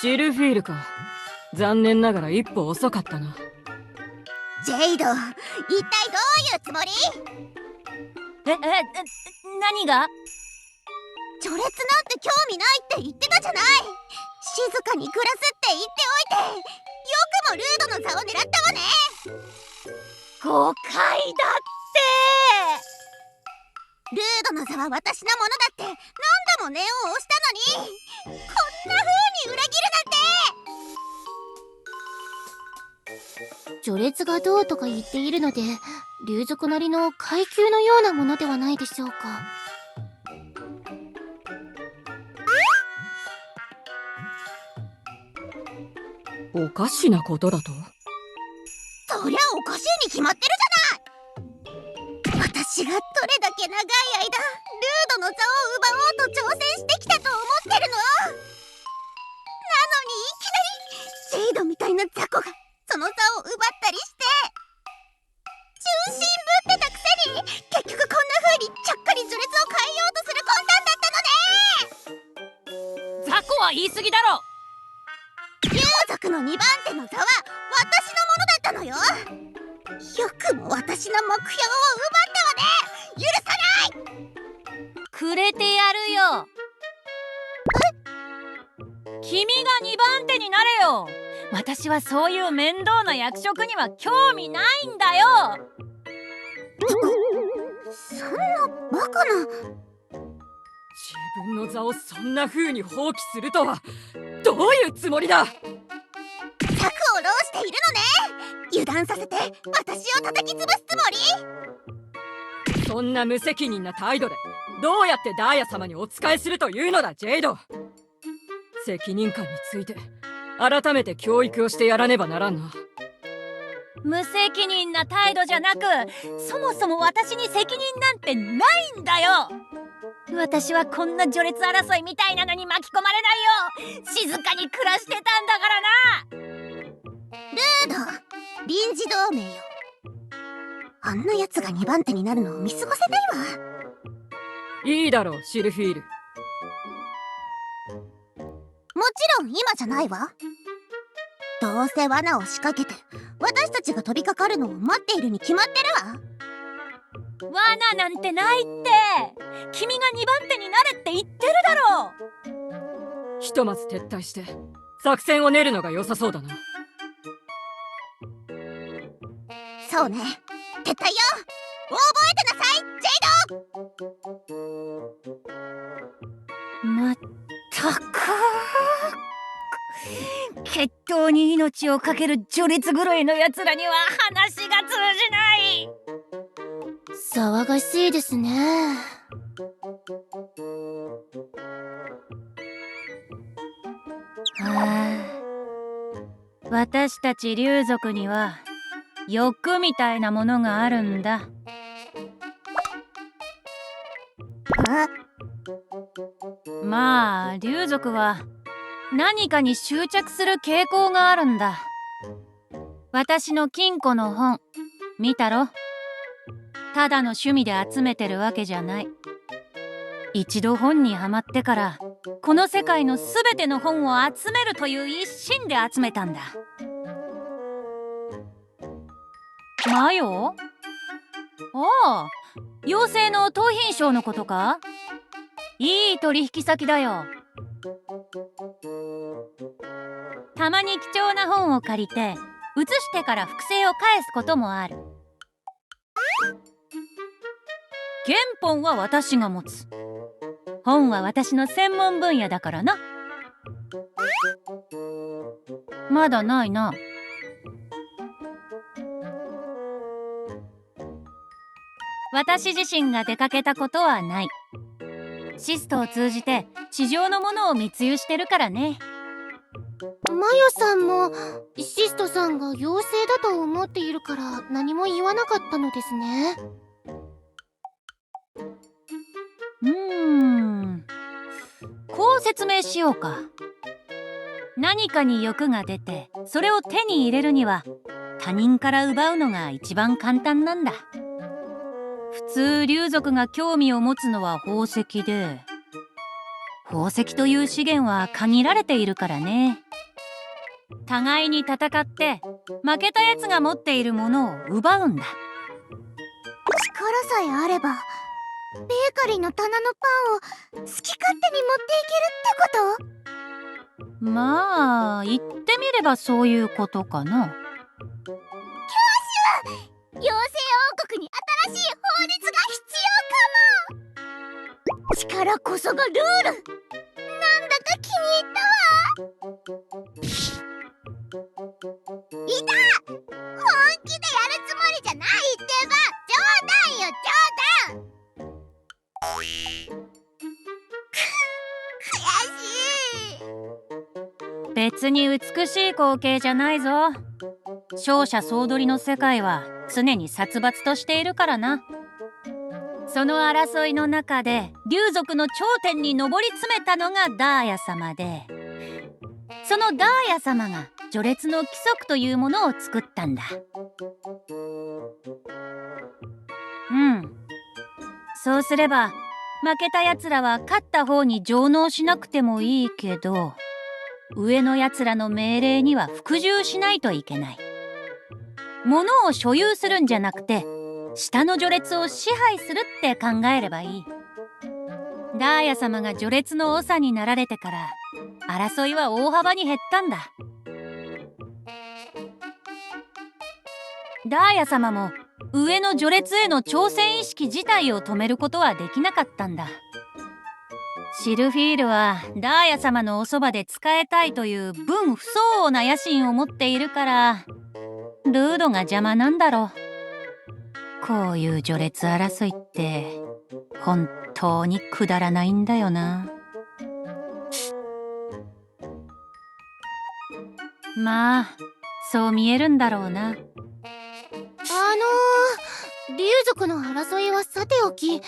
シルフィールか。残念ながら一歩遅かったな。ジェイド、一体どういうつもり？何が？序列なんて興味ないって言ってたじゃない。静かに暮らすって言っておいてよくもルードの座を狙ったわね。誤解だって。ルードの座は私のものだって何度も念を押したのにこんな風に裏切るなんて。序列がどうとか言っているので竜族なりの階級のようなものではないでしょうか。おかしなことだと？そりゃおかしいに決まってるじゃない。私がどれだけ長い間ルードの座を奪おうと挑戦してきたと思ってるの。なのにいきなりジェイドみたいな雑魚がその座を奪ったりして中心ぶってたくせに結局こんな風にちゃっかり序列を変えようとする魂胆だったのね。雑魚は言い過ぎだろ。竜族の2番手の座は私のものだったのよ。よくも私の目標を奪ったわね。許さない。くれてやるよ。君が2番手になれよ。私はそういう面倒な役職には興味ないんだよ。そんなバカな。自分の座をそんな風に放棄するとはどういうつもりだ。策を弄しているのね。油断させて私を叩き潰すつもり？そんな無責任な態度でどうやってダーヤ様にお仕えするというのだ、ジェイド。責任感について改めて教育をしてやらねばならんな。無責任な態度じゃなく、そもそも私に責任なんてないんだよ。私はこんな序列争いみたいなのに巻き込まれないよう静かに暮らしてたんだからな。ルード、臨時同盟よ。あんな奴が2番手になるのを見過ごせないわ。いいだろう、シルフィール。もちろん今じゃないわ。どうせ罠を仕掛けて私たちが飛びかかるのを待っているに決まってるわ。罠なんてないって。君が2番手になれって言ってるだろう。ひとまず撤退して作戦を練るのが良さそうだな。そうね、撤退よ。覚えてなさい、ジェイド。まったく、決闘に命をかける序列狂いのやつらには話が通じない。騒がしいですね。私たち竜族には欲みたいなものがあるんだ。まあ竜族は何かに執着する傾向があるんだ。私の金庫の本見たろ。ただの趣味で集めてるわけじゃない。一度本にはまってからこの世界のすべての本を集めるという一心で集めたんだ。マヨ？ああ、妖精の盗品商のことか？いい取引先だよ。たまに貴重な本を借りて写してから複製を返すこともある。原本は私が持つ。本は私の専門分野だからな。まだないな。私自身が出かけたことはない。シストを通じて地上のものを密輸してるからね。マヨさんもシストさんが妖精だと思っているから何も言わなかったのですね。こう説明しようか。何かに欲が出てそれを手に入れるには他人から奪うのが一番簡単なんだ。普通竜族が興味を持つのは宝石で、宝石という資源は限られているからね。互いに戦って負けたやつが持っているものを奪うんだ。力さえあればベーカリーの棚のパンを好き勝手に持っていけるってこと？まあ言ってみればそういうことかな。妖精王国に新しい法律が必要かも。力こそがルール。なんだか気に入ったわ。いた！本気でやるつもりじゃないってば。冗談よ、冗談。悔しい。別に美しい光景じゃないぞ。勝者総取りの世界は常に殺伐としているからな。その争いの中で竜族の頂点に上り詰めたのがダーヤ様で、そのダーヤ様が序列の規則というものを作ったんだ。そうすれば負けたやつらは勝った方に上納しなくてもいいけど、上のやつらの命令には服従しないといけない。物を所有するんじゃなくて下の序列を支配するって考えればいい。ダーヤ様が序列の長になられてから争いは大幅に減ったんだ。ダーヤ様も上の序列への挑戦意識自体を止めることはできなかったんだ。シルフィールはダーヤ様のおそばで仕えたいという分不相応な野心を持っているからルードが邪魔なんだろう。こういう序列争いって本当にくだらないんだよな。まあそう見えるんだろうな。竜族の争いはさておき、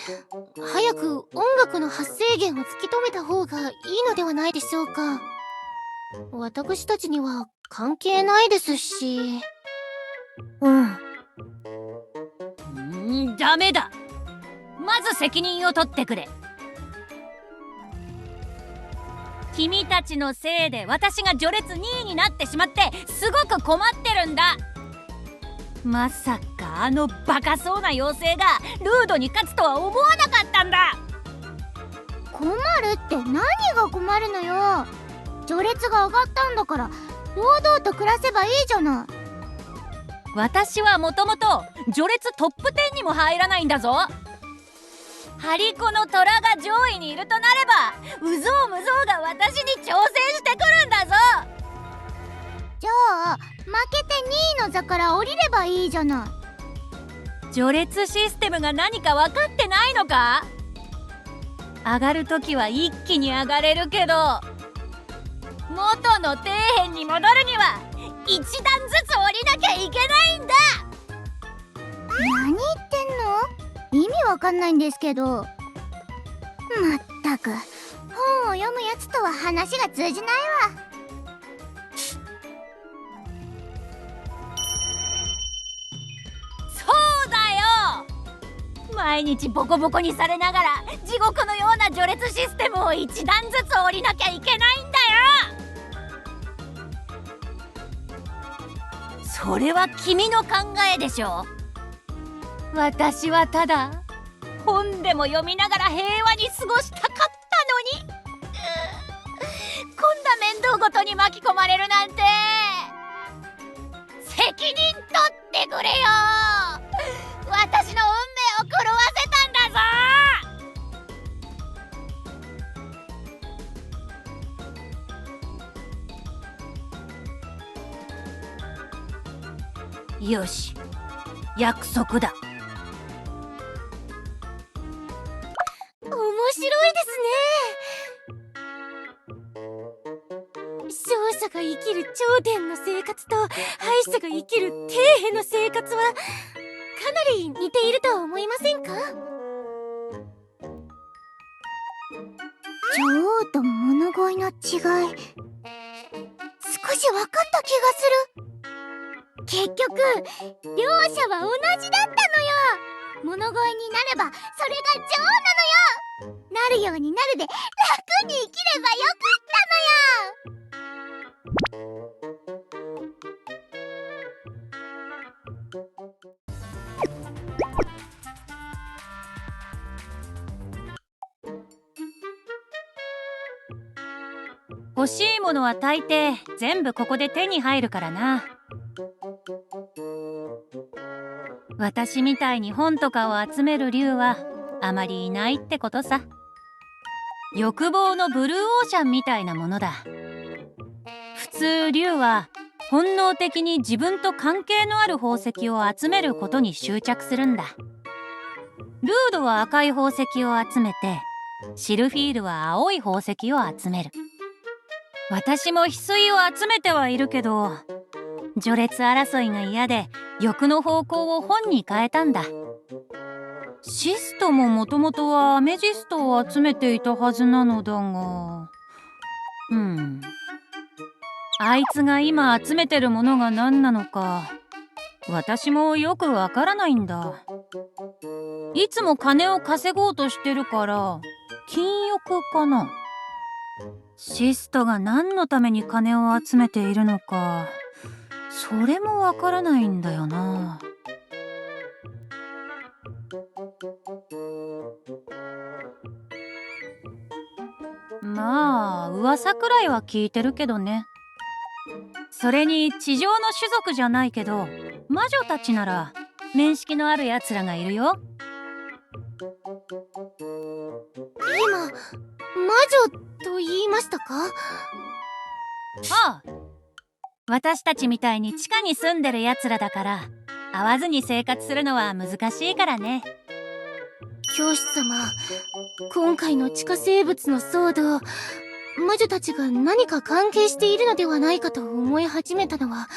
早く音楽の発生源を突き止めた方がいいのではないでしょうか。私たちには関係ないですし。ダメだ。まず責任を取ってくれ。君たちのせいで私が序列2位になってしまってすごく困ってるんだ。まさかあのバカそうな妖精がルードに勝つとは思わなかったんだ。困るって何が困るのよ。序列が上がったんだから堂々と暮らせばいいじゃない。私はもともと序列トップ10にも入らないんだぞ。ハリコの虎が上位にいるとなればウゾウムゾウが私に挑戦してくるんだぞ。じゃあ負けて2位の座から降りればいいじゃない。序列システムが何か分かってないのか。上がるときは一気に上がれるけど元の底辺に戻るには一段ずつ降りなきゃいけないんだ。何言ってんの？意味わかんないんですけど。まったく本を読むやつとは話が通じないわ。そうだよ。毎日ボコボコにされながら地獄のような序列システムを一段ずつ降りなきゃいけないんだよ。それは君の考えでしょ。私はただ本でも読みながら平和に過ごしたかったのに、こんな面倒ごとに巻き込まれるなんて。責任取ってくれよ。私の運命を狂わせたんだぞ。よし、約束だ。面白いですね。勝者が生きる頂点の生活と敗者が生きる底辺の生活はかなり似ているとは思いませんか？女王と物乞いの違い、少し分かった気がする。結局両者は同じだったのよ。物乞いになればそれが女王なのよ。なるようになるで楽に生きればよかったのよ。欲しいものは大抵全部ここで手に入るからな。私みたいに本とかを集める竜はあまりいないってことさ。欲望のブルーオーシャンみたいなものだ。普通竜は本能的に自分と関係のある宝石を集めることに執着するんだ。ルードは赤い宝石を集めて、シルフィールは青い宝石を集める。私も翡翠を集めてはいるけど、序列争いが嫌で欲の方向を本に変えたんだ。シストももともとはアメジストを集めていたはずなのだが、あいつが今集めてるものが何なのか私もよくわからないんだ。いつも金を稼ごうとしてるから金欲かな。シストが何のために金を集めているのかそれもわからないんだよな。まあ噂くらいは聞いてるけどね。それに地上の種族じゃないけど魔女たちなら面識のあるやつらがいるよ。今魔女と言いましたか？ああ、私たちみたいに地下に住んでるやつらだから会わずに生活するのは難しいからね。教師様、今回の地下生物の騒動、魔女たちが何か関係しているのではないかと思い始めたのは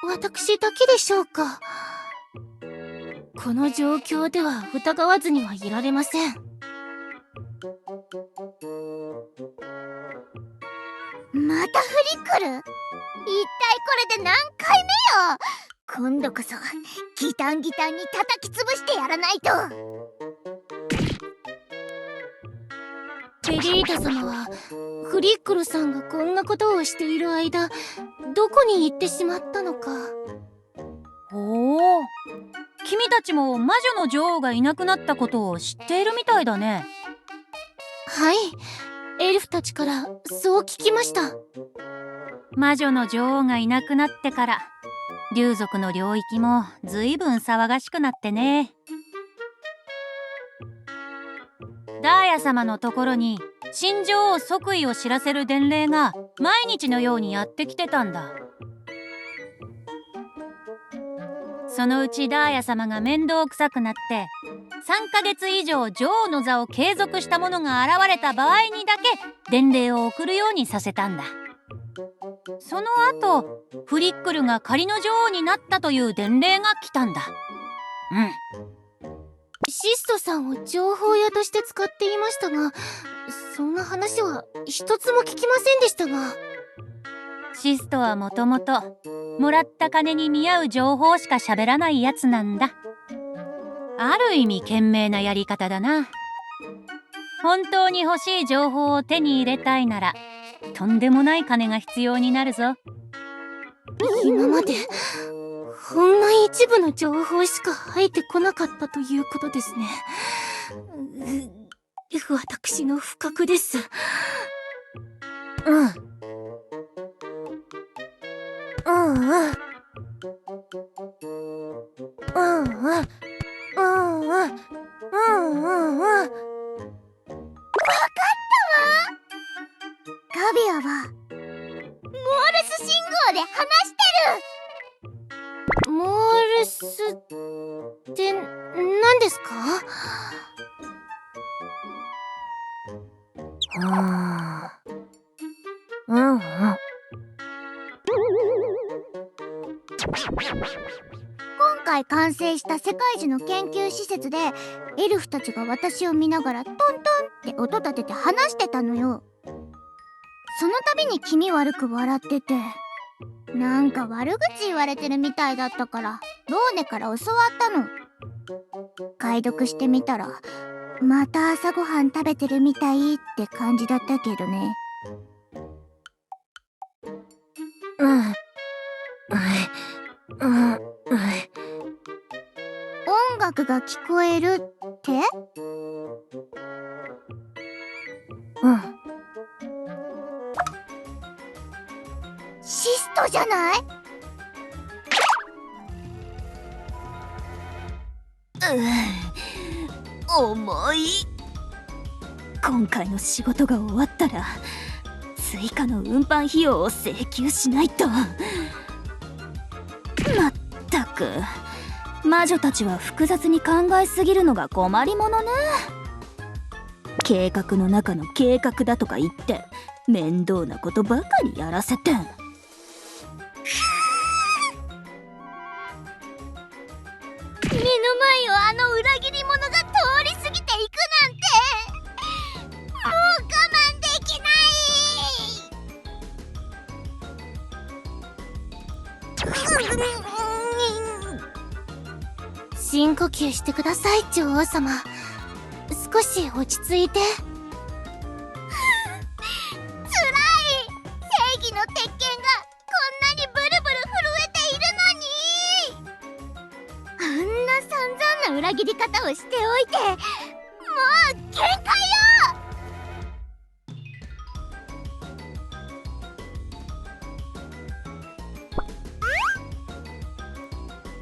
私だけでしょうか。この状況では疑わずにはいられません。またフリックル？一体これで何回目よ。今度こそギタンギタンに叩き潰してやらないと。ベリータ様はフリックルさんがこんなことをしている間、どこに行ってしまったのか。おお、君たちも魔女の女王がいなくなったことを知っているみたいだね。はい、エルフたちからそう聞きました。魔女の女王がいなくなってから竜族の領域もずいぶん騒がしくなってね。ダーヤ様のところに新女王即位を知らせる伝令が毎日のようにやってきてたんだ。そのうちダーヤ様が面倒くさくなって3ヶ月以上女王の座を継続した者が現れた場合にだけ伝令を送るようにさせたんだ。その後フリックルが仮の女王になったという伝令が来たんだ。シストさんを情報屋として使っていましたが、そんな話は一つも聞きませんでしたが。シストはもともともらった金に見合う情報しか喋らないやつなんだ。ある意味賢明なやり方だな。本当に欲しい情報を手に入れたいならとんでもない金が必要になるぞ。今までほんの一部の情報しか入ってこなかったということですね。私の不覚です。ガビアはモールス信号で話してる。モールスって何ですか？今回完成した世界樹の研究施設でエルフたちが私を見ながらトントンって音立てて話してたのよ。その度に気味悪く笑ってて、なんか悪口言われてるみたいだったからローネから教わったの。解読してみたらまた朝ごはん食べてるみたいって感じだったけどね。音楽が聞こえるって？シストじゃない？重い。今回の仕事が終わったら追加の運搬費用を請求しないと。まったく魔女たちは複雑に考えすぎるのが困りものね。計画の中の計画だとか言って面倒なことばかりやらせて。目の前をあの裏切り者が通り過ぎていくなんてもう我慢できない。深呼吸してください、女王様。少し落ち着いて。つらい。正義の鉄拳がこんなにブルブル震えているのに、あんな散々な裏切り方をしておいてもう限界よ。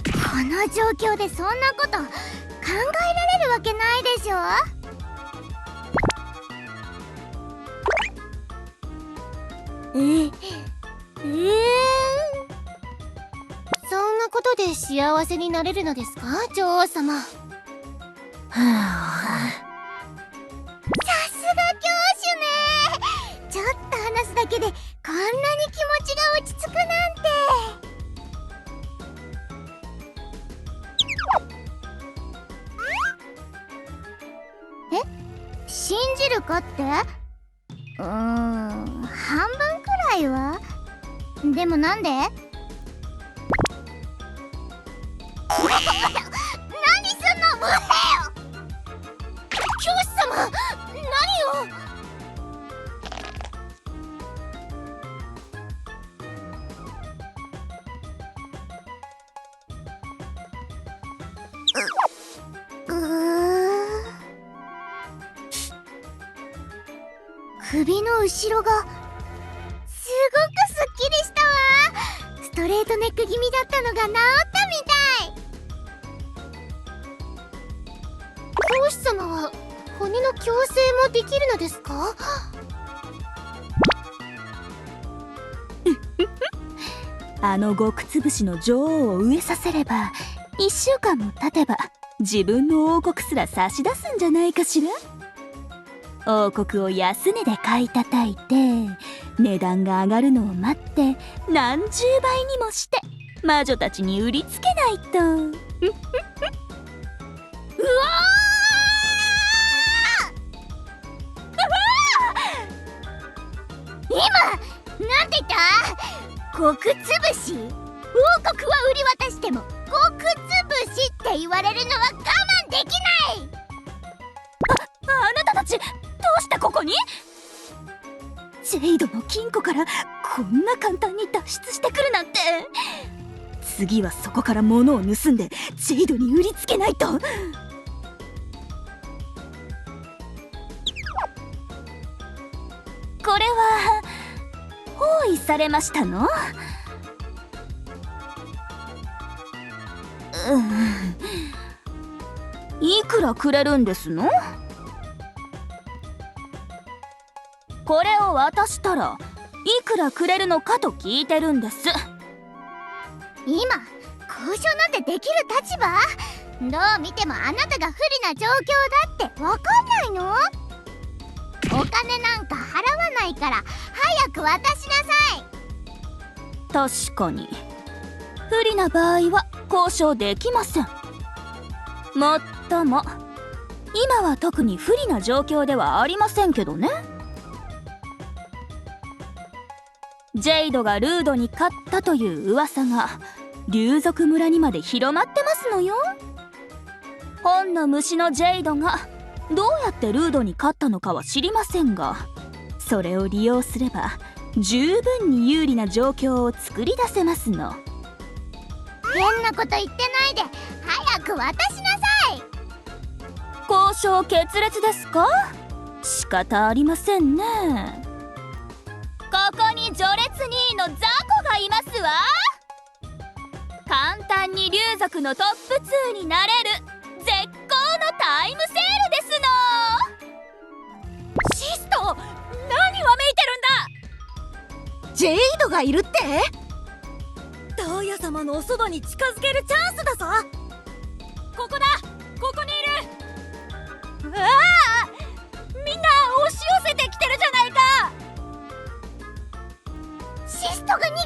この状況でそんなこと考えられるわけないでしょ。そんなことで幸せになれるのですか、女王様。すが教師ね。ちょっと話すだけでこんなに気持ちが落ち着くなんて。信じるかって？半分くらいは。でもなんで？何すんの無礼よ。教師様、何を。首の後ろがすごくすっきりしたわ。ストレートネック気味だったのが治ったみたい。教師様は骨の矯正もできるのですか？あの極つぶしの女王を飢えさせれば1週間も経てば自分の王国すら差し出すんじゃないかしら。王国を安値で買い叩いて値段が上がるのを待って何十倍にもして魔女たちに売りつけないと。うわ今なんて言った？極つぶし？王国は売り渡しても極つぶしって言われるのは我慢できない。あなたたちどうしてここに？ジェイドの金庫からこんな簡単に脱出してくるなんて。次はそこから物を盗んでジェイドに売りつけないと。これは包囲されましたの？いくらくれるんですの？これを渡したらいくらくれるのかと聞いてるんです。今交渉なんてできる立場？どう見てもあなたが不利な状況だってわかんないの？お金なんか払わないから早く渡しなさい。確かに不利な場合は交渉できません。もっとも今は特に不利な状況ではありませんけどね。ジェイドがルードに勝ったという噂が竜族村にまで広まってますのよ。本の虫のジェイドがどうやってルードに勝ったのかは知りませんが、それを利用すれば十分に有利な状況を作り出せますの。変なこと言ってないで早く渡しなさい。交渉決裂ですか？仕方ありませんね。ここに序列2位の雑魚がいますわ。簡単に竜族のトップ2になれる絶好のタイムセールですの。シスト、何わめいてるんだ。ジェイドがいるって？ダーヤ様のおそばに近づけるチャンスだぞ。ここだ、ここにいる。ああ、みんな押し寄せてきてるじゃないか。シストが逃げてるわよ。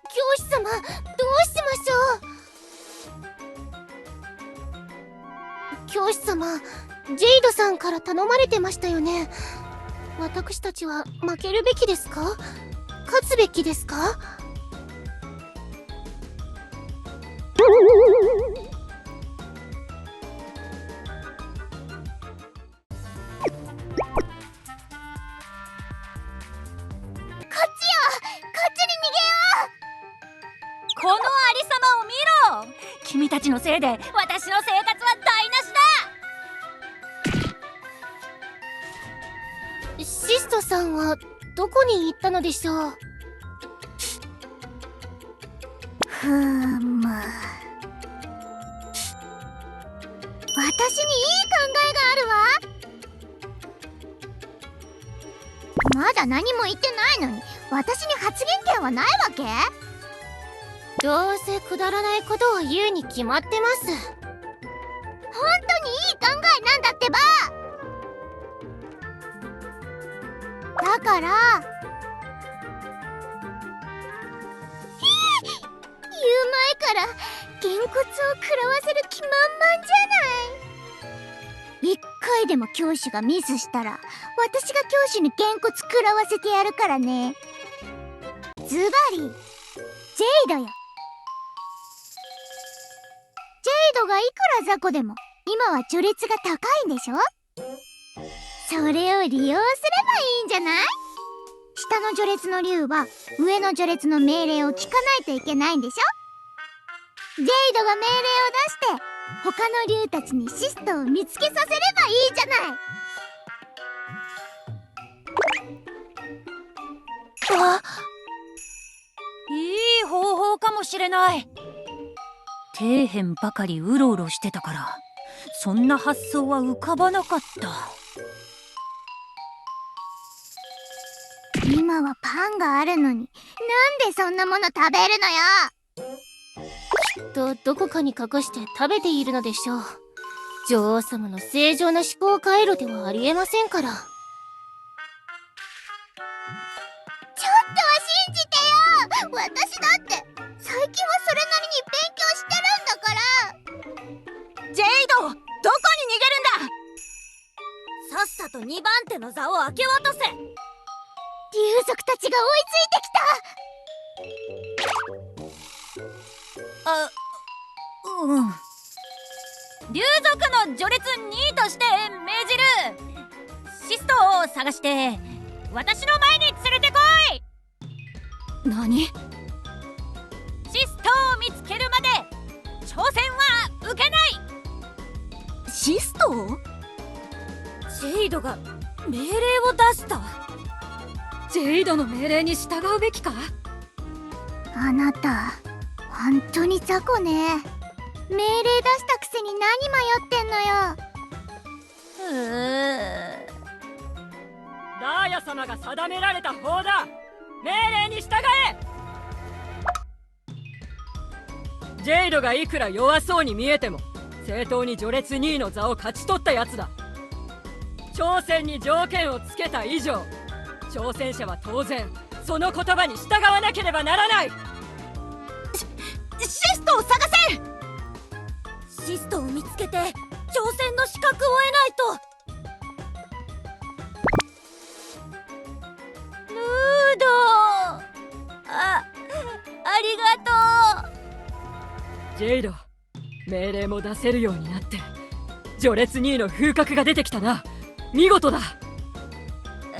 教師様、どうしましょう。教師様、ジェイドさんから頼まれてましたよね。私たちは負けるべきですか？勝つべきですか？このありさまを見ろ。君たちのせいで私の生活は台無しだ。シストさんはどこに行ったのでしょう？私にいい考えがあるわ。まだ何も言ってないのに私に発言権はないわけ？どうせくだらないことを言うに決まってます。本当にいい考えなんだってば。だから言う前からげんこつを食らわせる気満々じゃない。一回でも教師がミスしたら私が教師にげんこつ食らわせてやるからね。ズバリジェイドよ。ジェイドがいくら雑魚でも今は序列が高いんでしょ。それを利用すればいいんじゃない。下の序列の竜は上の序列の命令を聞かないといけないんでしょ。ジェイドが命令を出して他の竜たちにシストを見つけさせればいいじゃない。いい方法かもしれない。底辺ばかりうろうろしてたからそんな発想は浮かばなかった。今はパンがあるのになんでそんなもの食べるのよ。きっとどこかに隠して食べているのでしょう。女王様の正常な思考回路ではありえませんから。ちょっとは信じてよ。私だって最近はそれなりに勉強してるんだから。ジェイド、どこに逃げるんだ。さっさと2番手の座を明け渡せ。竜族たちが追いついてきた。竜族の序列2位として命じる。シストを探して私の前に連れてこい。何？シストを見つけるまで挑戦は受けない。シスト？ジェイドが命令を出した。ジェイドの命令に従うべきか。あなた本当に雑魚ね。命令出したくせに何迷ってんのよ。ダーヤ様が定められた法だ。命令に従え。ジェイドがいくら弱そうに見えても正当に序列2位の座を勝ち取ったやつだ。挑戦に条件をつけた以上挑戦者は当然その言葉に従わなければならない。シストを探せ。シストを見つけて挑戦の資格を得ないと。ルード、ありがとう。ジェイド、命令も出せるようになって序列2位の風格が出てきたな。見事だ。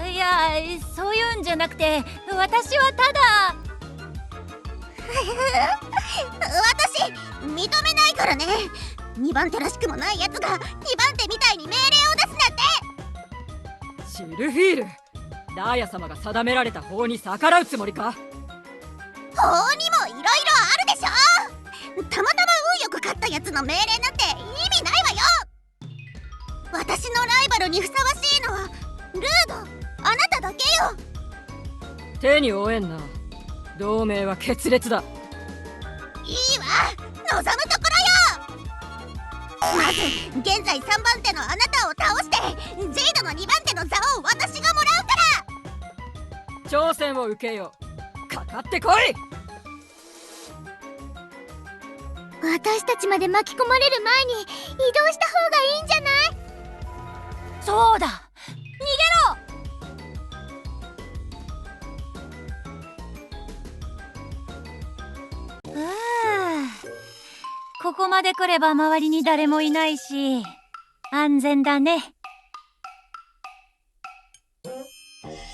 いや、そういうんじゃなくて私はただ私認めないからね。2番手らしくもないやつが2番手みたいに命令を出すなんて。シルフィール、ダーヤ様が定められた法に逆らうつもりか。法にもいろいろあるでしょ。たまたま運よく勝ったやつの命令なんて意味ないわよ。私のライバルにふさわしいのはルード、あなただけよ。手に負えんな。同盟は決裂だ。いいわ、望むところよ。まず現在3番手のあなたを倒してジェイドの2番手の座を私がもらうから。挑戦を受けよう。かかってこい。私たちまで巻き込まれる前に移動した方がいいんじゃない。そうだ、逃げろ。ここまで来れば周りに誰もいないし安全だね。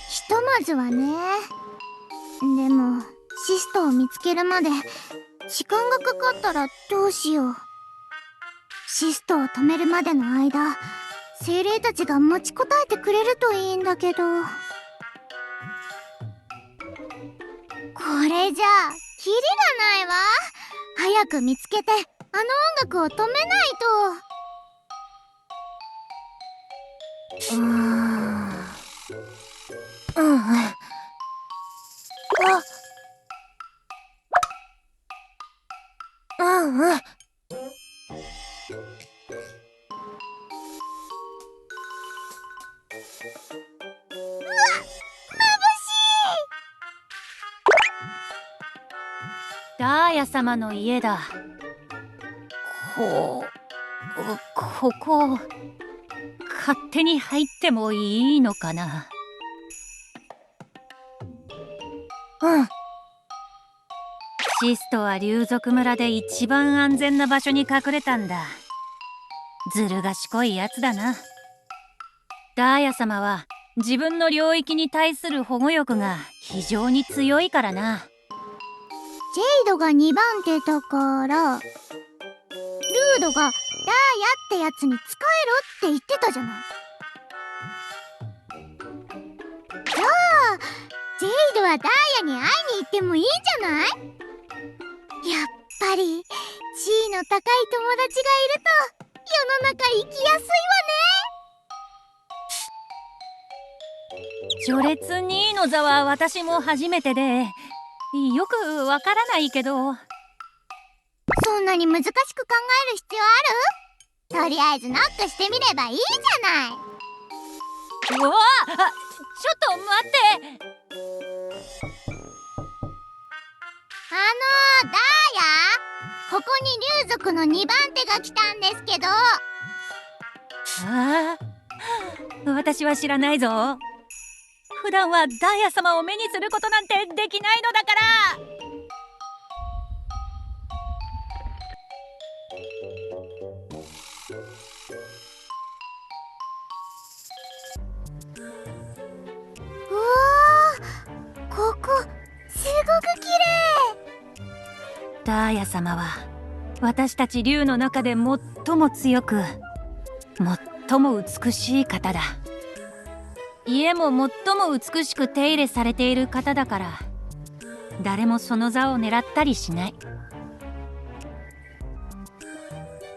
ひとまずはね。でもシストを見つけるまで時間がかかったらどうしよう。シストを止めるまでの間精霊たちが持ちこたえてくれるといいんだけど。これじゃあキリがないわ。早く見つけてあの音楽を止めないと。うんうん。ダーヤ様の家だ。ここ勝手に入ってもいいのかな。うん。シストは竜族村で一番安全な場所に隠れたんだ。ずる賢いやつだな。ダーヤ様は自分の領域に対する保護欲が非常に強いからな。ジェイドが2番手だから、ルードがダーヤってやつに仕えろって言ってたじゃない。じゃあジェイドはダーヤに会いに行ってもいいじゃない。やっぱり地位の高い友達がいると世の中生きやすいわね。序列2位の座は私も初めてでよくわからないけど。そんなに難しく考える必要ある？とりあえずノックしてみればいいじゃない。うわあ、ちょっと待って。ダーヤ、ここに竜族の2番手が来たんですけど。ああ、私は知らないぞ。普段はダーヤ様を目にすることなんてできないのだから。うわー、ここすごく綺麗。ダーヤ様は私たち竜の中で最も強く最も美しい方だ。家も最も美しく手入れされている方だから誰もその座を狙ったりしない。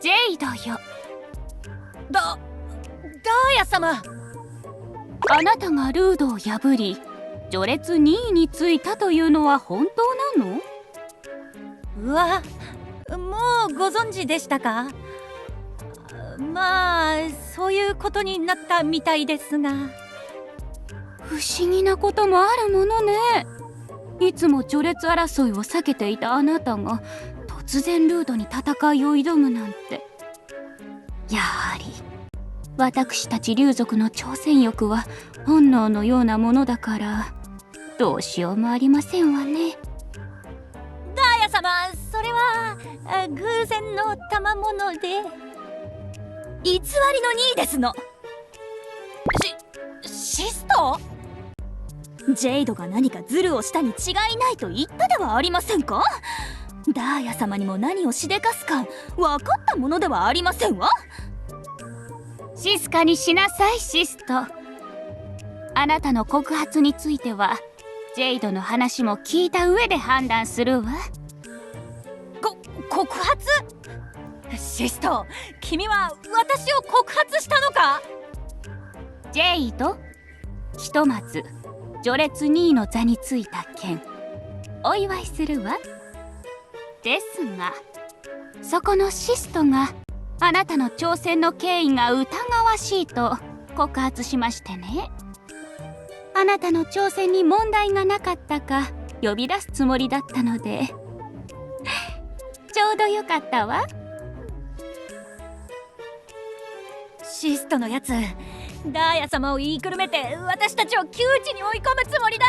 ジェイドよ。ダーヤ様。あなたがルードを破り序列2位についたというのは本当なの？うわ、もうご存知でしたか？まあそういうことになったみたいですが。不思議なこともあるものね。いつも序列争いを避けていたあなたが突然ルードに戦いを挑むなんて。やはり私たち竜族の挑戦欲は本能のようなものだからどうしようもありませんわね。ダーヤ様、それは偶然の賜物で。偽りの2位ですの。シスト？ジェイドが何かズルをしたに違いないと言ったではありませんか。ダーヤ様にも何をしでかすか分かったものではありませんわ。静かにしなさいシスト。あなたの告発についてはジェイドの話も聞いた上で判断するわ。告発？シスト、君は私を告発したのか？ジェイド、ひとまず序列2位の座についた件お祝いするわ。ですがそこのシストがあなたの挑戦の経緯が疑わしいと告発しましてね。あなたの挑戦に問題がなかったか呼び出すつもりだったのでちょうどよかったわ。シストのやつ、ダーヤ様を言いくるめて私たちを窮地に追い込むつもりだ。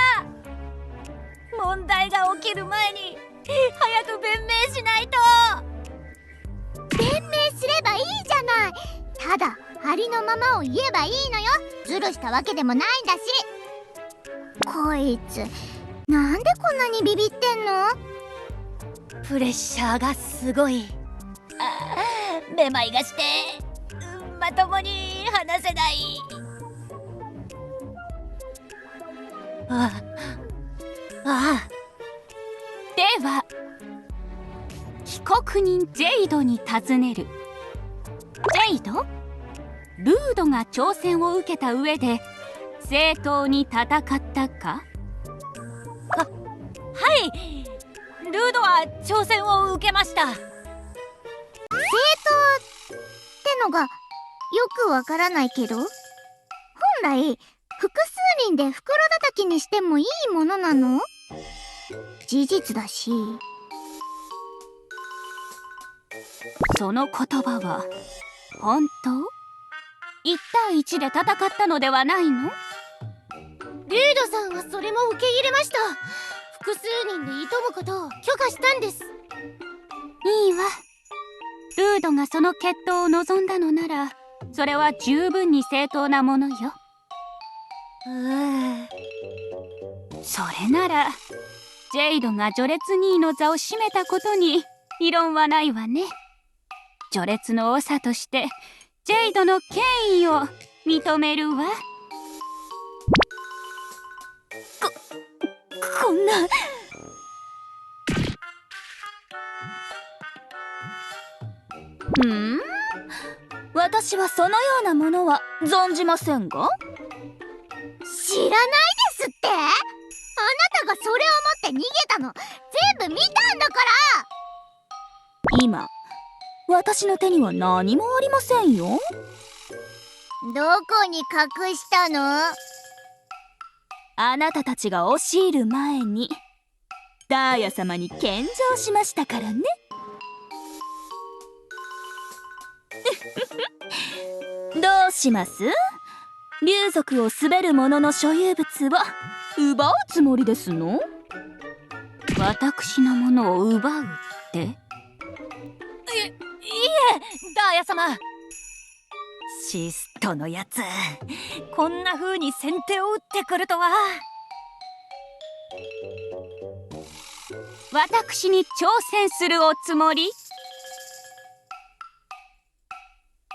問題が起きる前に早く弁明しないと。弁明すればいいじゃない。ただありのままを言えばいいのよ。ズルしたわけでもないんだし。こいつなんでこんなにビビってんの？プレッシャーがすごい。めまいがしてまともに話せない。では被告人ジェイドに尋ねる。ジェイド、ルードが挑戦を受けた上で正当に戦ったか？はい、ルードは挑戦を受けました。ってのがよくわからないけど、本来複数人で袋叩きにしてもいいものなの？事実だし。その言葉は本当？1対1で戦ったのではないの？ルードさんはそれも受け入れました。複数人で挑むことを許可したんです。いいわ。ルードがその決闘を望んだのなら、それは十分に正当なものよ。それならジェイドが序列2位の座を占めたことに異論はないわね。序列の長としてジェイドの権威を認めるわ。こんな。私はそのようなものは存じませんが。知らないですって。あなたがそれを持って逃げたの全部見たんだから。今私の手には何もありませんよ。どこに隠したの？あなたたちが押し入る前にダーヤ様に献上しましたからね。どうします？竜族を滑る者の所有物を奪うつもりですの？私のものを奪うって？いえ、ダーヤ様。シストのやつ、こんな風に先手を打ってくるとは。私に挑戦するおつもり？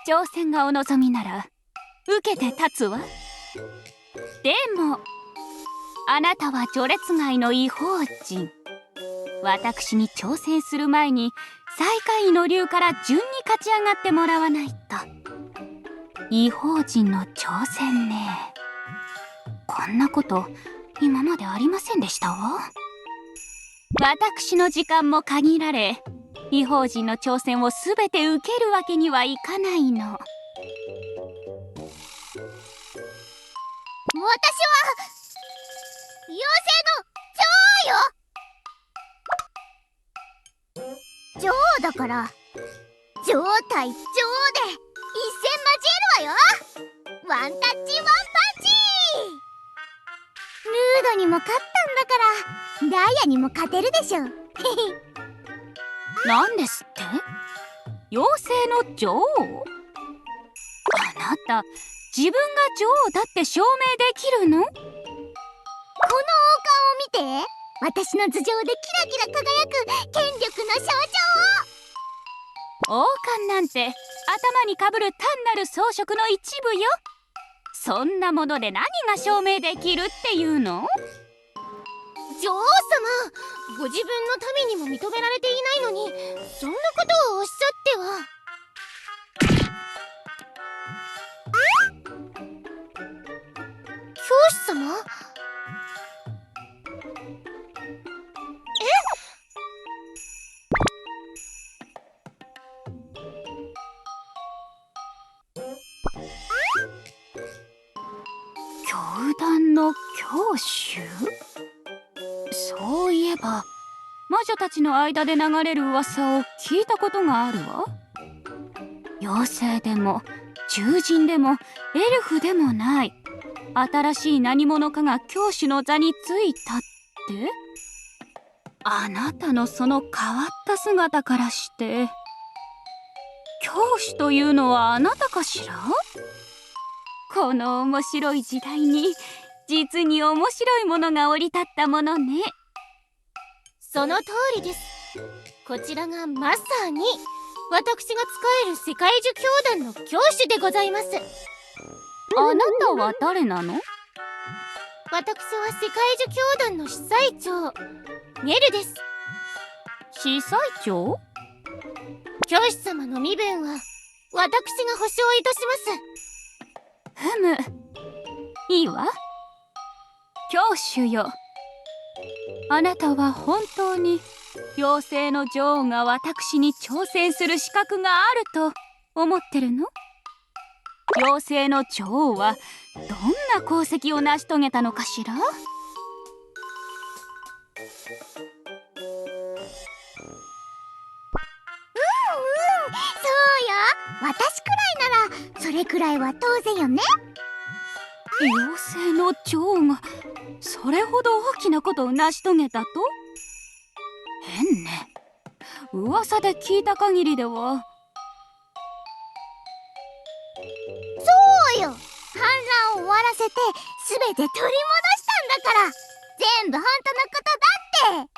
挑戦がお望みなら受けて立つわ。でもあなたは序列外の異邦人。私に挑戦する前に最下位の竜から順に勝ち上がってもらわないと。異邦人の挑戦ね。こんなこと今までありませんでしたわ。私の時間も限られ、異邦人の挑戦をすべて受けるわけにはいかないの。私は妖精の女王よ。女王だから女王対女王で一戦交えるわよ。ワンタッチワンパンチ。ルードにも勝ったんだからダイヤにも勝てるでしょ。なんですって？妖精の女王？あなた自分が女王だって証明できるの？この王冠を見て。私の頭上でキラキラ輝く権力の象徴を。王冠なんて頭にかぶる単なる装飾の一部よ。そんなもので何が証明できるっていうの？女王様、ご自分の民にも認められていないのにそんなことをおっしゃっては。教師様？教団の教主？そういえば魔女たちの間で流れる噂を聞いたことがあるわ。妖精でも獣人でもエルフでもない新しい何者かが教主の座についたって。あなたのその変わった姿からして教師というのはあなたかしら？この面白い時代に実に面白いものが降り立ったものね。その通りです。こちらがまさに私が仕える世界樹教団の教主でございます。あなたは誰なの？私は世界樹教団の司祭長ネルです。司祭長？教師様の身分は私が保証いたします。ふむ、いいわ。教主よ、あなたは本当に妖精の女王が私に挑戦する資格があると思ってるの？妖精の女王はどんな功績を成し遂げたのかしら？そうよ、私くらいならそれくらいは当然よね。妖精の女王がそれほど大きなことを成し遂げたと？変ね。噂で聞いた限りでは。そうよ、反乱を終わらせて全て取り戻したんだから、全部本当のことだって。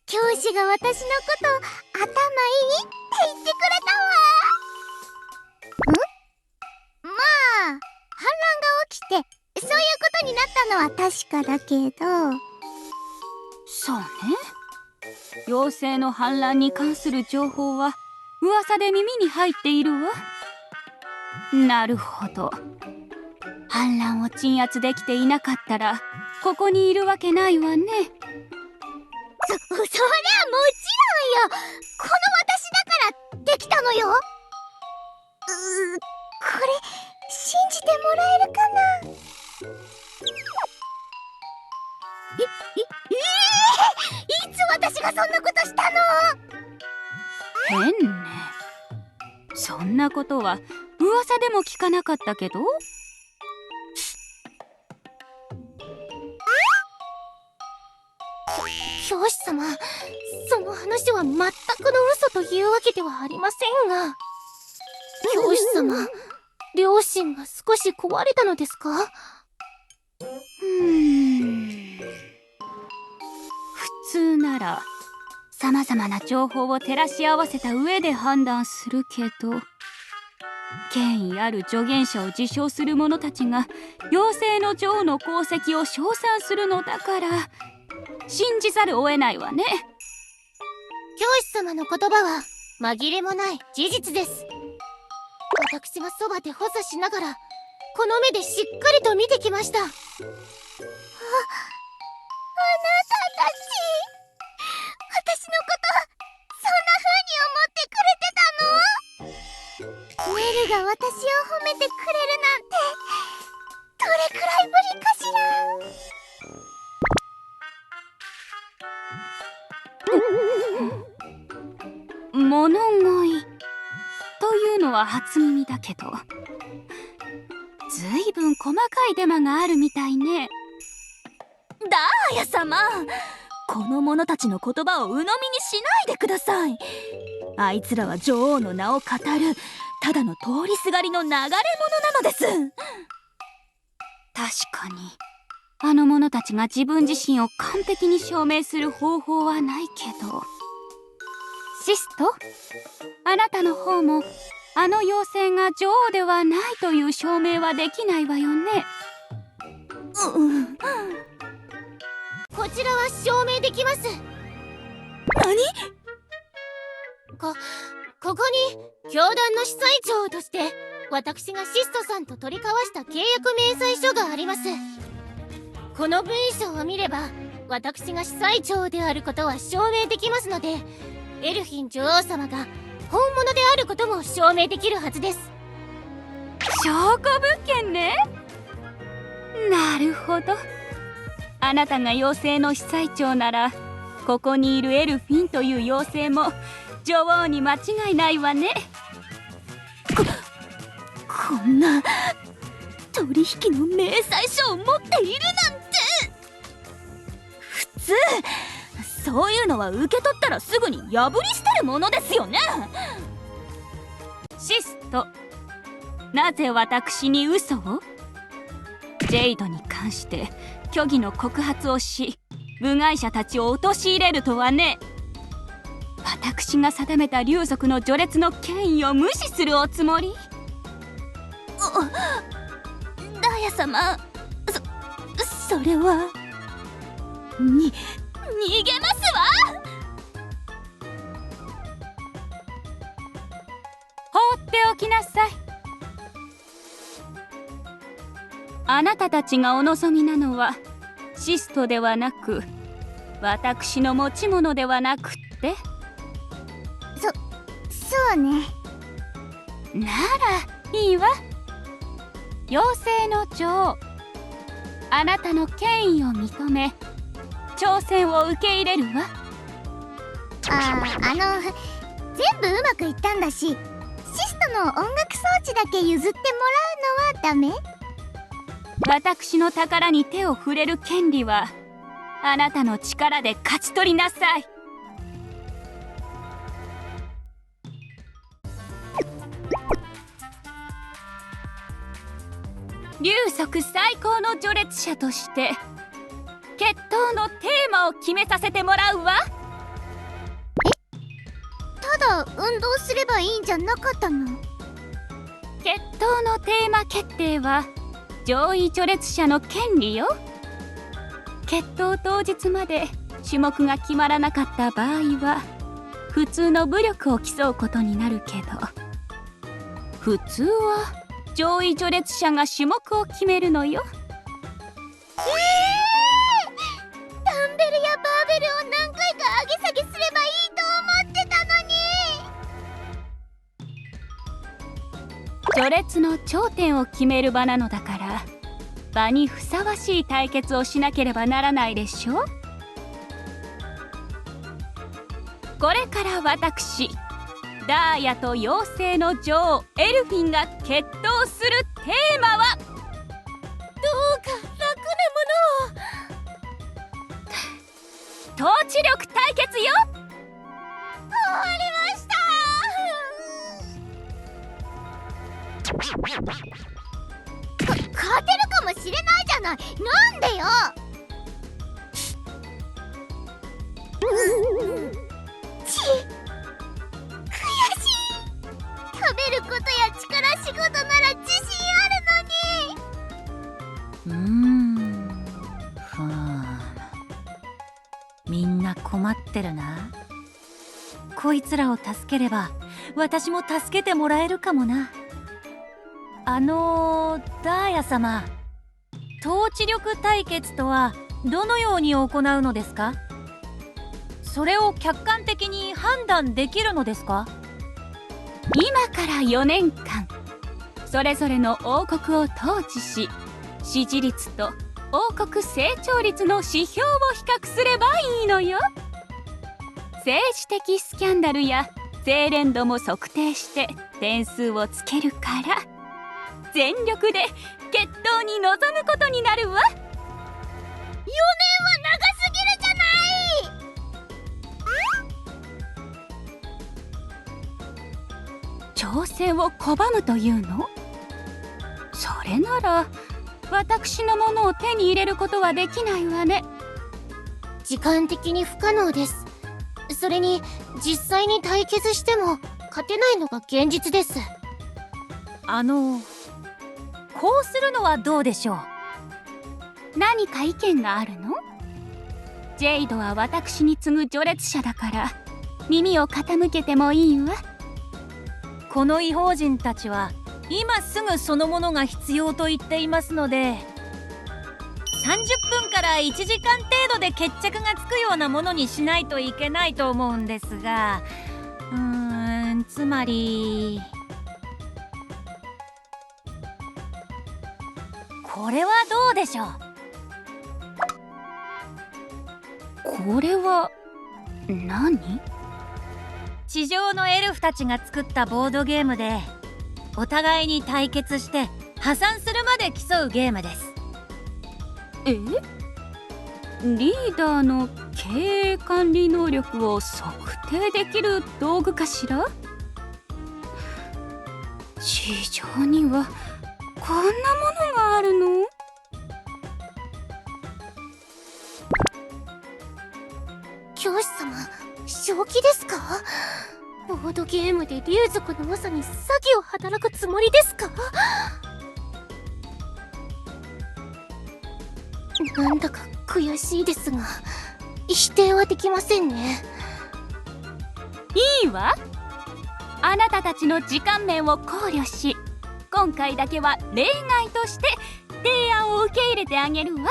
教師が私のこと頭いいって言ってくれたわ。まあ反乱が起きてそういうことになったのは確かだけど。そうね。妖精の反乱に関する情報は噂で耳に入っているわ。なるほど。反乱を鎮圧できていなかったらここにいるわけないわね。そりゃもちろんよ。この私だからできたのよ。これ信じてもらえるかな。いつ私がそんなことしたの？変ね。そんなことは噂でも聞かなかったけど。教師様、その話は全くの嘘というわけではありませんが。教師様、両親が少し壊れたのですか？普通なら様々な情報を照らし合わせた上で判断するけど、権威ある助言者を自称する者たちが妖精の女王の功績を称賛するのだから信じざるを得ないわね。教師様の言葉は紛れもない事実です。私がそばで補佐しながらこの目でしっかりと見てきました。あなたたち、私のことそんな風に思ってくれてたの？メルが私を褒めてくれるなんてどれくらいぶりかしら。物乞いというのは初耳だけど、ずいぶん細かいデマがあるみたいね。ダーヤ様、この者たちの言葉を鵜呑みにしないでください。あいつらは女王の名を語るただの通りすがりの流れ者なのです。確かにあの者たちが自分自身を完璧に証明する方法はないけど、シスト、あなたの方もあの妖精が女王ではないという証明はできないわよね。こちらは証明できます。何？ここに教団の司祭長として私がシストさんと取り交わした契約明細書があります。この文章を見れば私が司祭長であることは証明できますので、エルフィン女王様が本物であることも証明できるはずです。証拠物件ね。なるほど。あなたが妖精の司祭長なら、ここにいるエルフィンという妖精も女王に間違いないわね。こんな取引の明細書を持っているなんて。普通そういうのは受け取ったらすぐに破り捨てるものですよね。シスト、なぜ私に嘘を？ジェイドに関して虚偽の告発をし、部外者たちを陥れるとはね。私が定めた竜族の序列の権威を無視するおつもり？ダーヤ様、それは逃げますわ。放っておきなさい。あなたたちがお望みなのはシストではなく私の持ち物ではなくって。そうね。ならいいわ。妖精の女王、あなたの権威を認め挑戦を受け入れるわ。全部うまくいったんだし、シストの音楽装置だけ譲ってもらうのはダメ？私の宝に手を触れる権利はあなたの力で勝ち取りなさい。竜族最高の序列者として決闘のテーマを決めさせてもらうわ。ただ運動すればいいんじゃなかったの？決闘のテーマ決定は上位序列者の権利よ。決闘当日まで種目が決まらなかった場合は普通の武力を競うことになるけど、普通は上位序列者が種目を決めるのよ。ダンベルやバーベルを何回か上げ下げすればいいと思ってたのに。序列の頂点を決める場なのだから、場にふさわしい対決をしなければならないでしょ。これから私ダーヤと妖精の女王エルフィンが決闘するテーマは、どうか楽なものを。統治力対決よ。終わりました。勝てるかもしれないじゃない。なんでよ。食べることや力仕事なら自信あるのに。みんな困ってるな。こいつらを助ければ私も助けてもらえるかもな。ダーヤ様、統治力対決とはどのように行うのですか？それを客観的に判断できるのですか？今から4年間それぞれの王国を統治し、支持率と王国成長率の指標を比較すればいいのよ。政治的スキャンダルや清廉度も測定して点数をつけるから、全力で決闘に臨むことになるわ。4年は長すぎるじゃない。挑戦を拒むというの？それなら私のものを手に入れることはできないわね。時間的に不可能です。それに実際に対決しても勝てないのが現実です。こうするのはどうでしょう？何か意見があるの？ジェイドは私に次ぐ序列者だから耳を傾けてもいいわ。この異邦人たちは今すぐそのものが必要と言っていますので、30分から1時間程度で決着がつくようなものにしないといけないと思うんですが、つまりこれはどうでしょう？これは何？地上のエルフたちが作ったボードゲームで、お互いに対決して破産するまで競うゲームです。リーダーの経営管理能力を測定できる道具かしら？地上にはこんなものがあるの？教師様、正気ですか？ボードゲームで竜族の長に詐欺を働くつもりですか？なんだか悔しいですが否定はできませんね。いいわ。あなたたちの時間面を考慮し、今回だけは例外として提案を受け入れてあげるわ。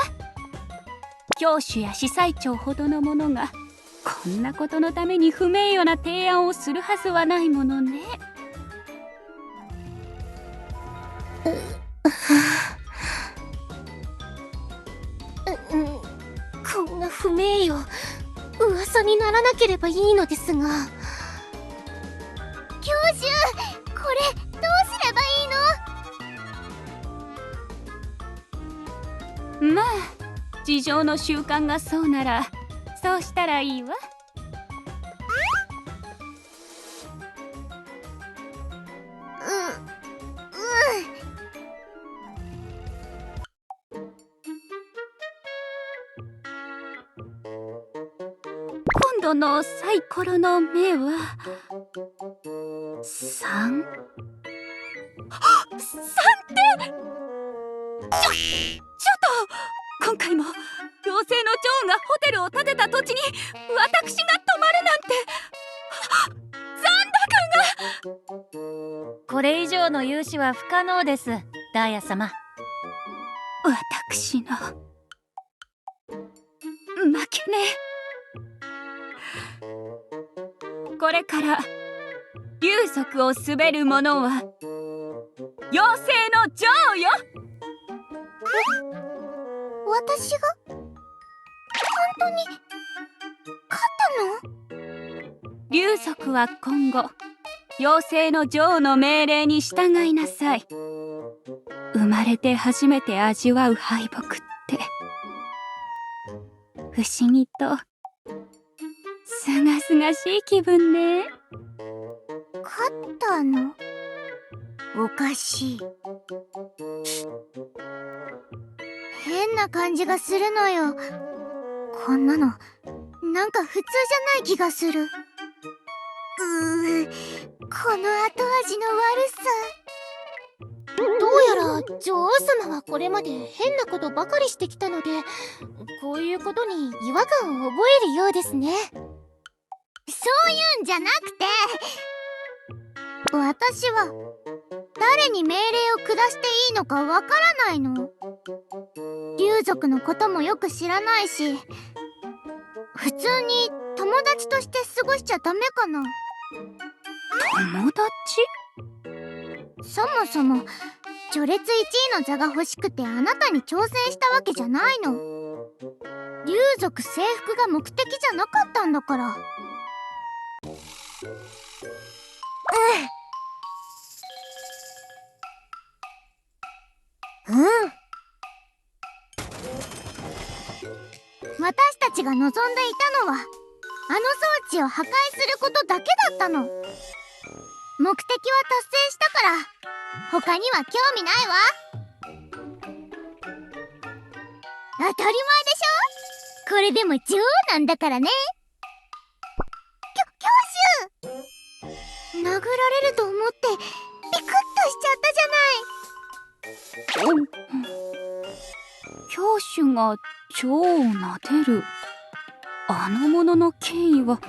教主や司祭長ほどの者がこんなことのために不名誉な提案をするはずはないものね。こんな不名誉噂にならなければいいのですが。教主、これどうすればいいの？まあ事情の習慣がそうならそうしたらいいわ。今度のサイコロの目は3。3ってちょっと今回も妖精の女王がホテルを建てた土地に私が泊まるなんてこれ以上の融資は不可能です、ダーヤ様。私の負けね。これから竜族を滑る者は妖精の女王よ。私が本当に勝ったの？竜族は今後妖精の女王の命令に従いなさい。生まれて初めて味わう敗北って不思議とすがすがしい気分ね。勝ったの？おかしい。変な感じがするのよ。こんなのなんか普通じゃない気がする。この後味の悪さ。どうやら女王様はこれまで変なことばかりしてきたので、こういうことに違和感を覚えるようですね。そういうんじゃなくて、私は誰に命令を下していいのかわからないの。竜族のこともよく知らないし、普通に友達として過ごしちゃダメかな。友達？そもそも序列1位の座が欲しくてあなたに挑戦したわけじゃないの。竜族征服が目的じゃなかったんだから。私たちが望んでいたのはあの装置を破壊することだけだったの。目的は達成したから他には興味ないわ。当たり前でしょ。これでも女王なんだからね。教主、殴られると思ってビクッとしちゃったじゃない。教主が女王を撫でるあの者の権威は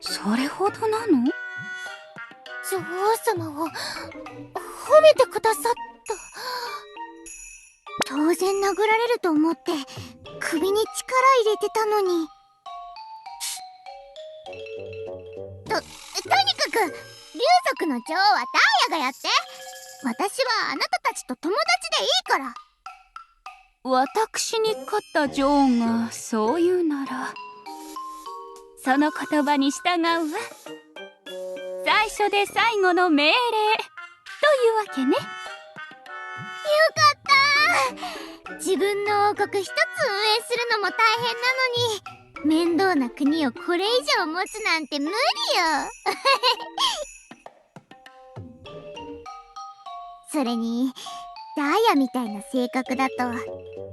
それほどなの？女王様を褒めてくださった。当然殴られると思って首に力入れてたのに。とにかく竜族の女王はダイヤがやって。私はあなたたちと友達でいいから。私に勝った女王がそう言うならその言葉に従うわ。最初で最後の命令というわけね。よかった。自分の王国一つ運営するのも大変なのに、面倒な国をこれ以上持つなんて無理よ。それにダイヤみたいな性格だと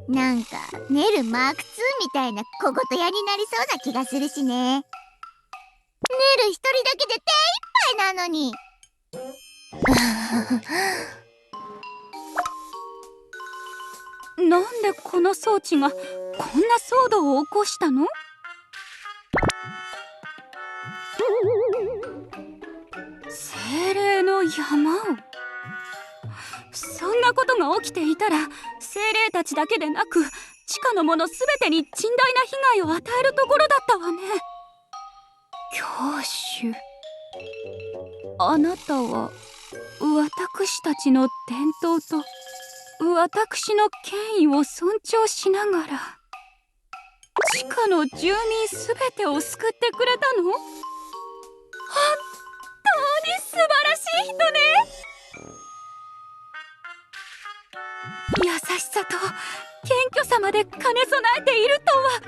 なんかネルマーク2みたいな小言屋になりそうな気がするしね。ネル一人だけで手一杯なのに。なんでこの装置がこんな騒動を起こしたの？精霊の山を。そんなことが起きていたら精霊たちだけでなく地下のもの全てに甚大な被害を与えるところだったわね。教主、あなたは私たちの伝統と私の権威を尊重しながら地下の住民すべてを救ってくれたの？本当に素晴らしい人ね。優しさと謙虚さまで兼ね備えているとは。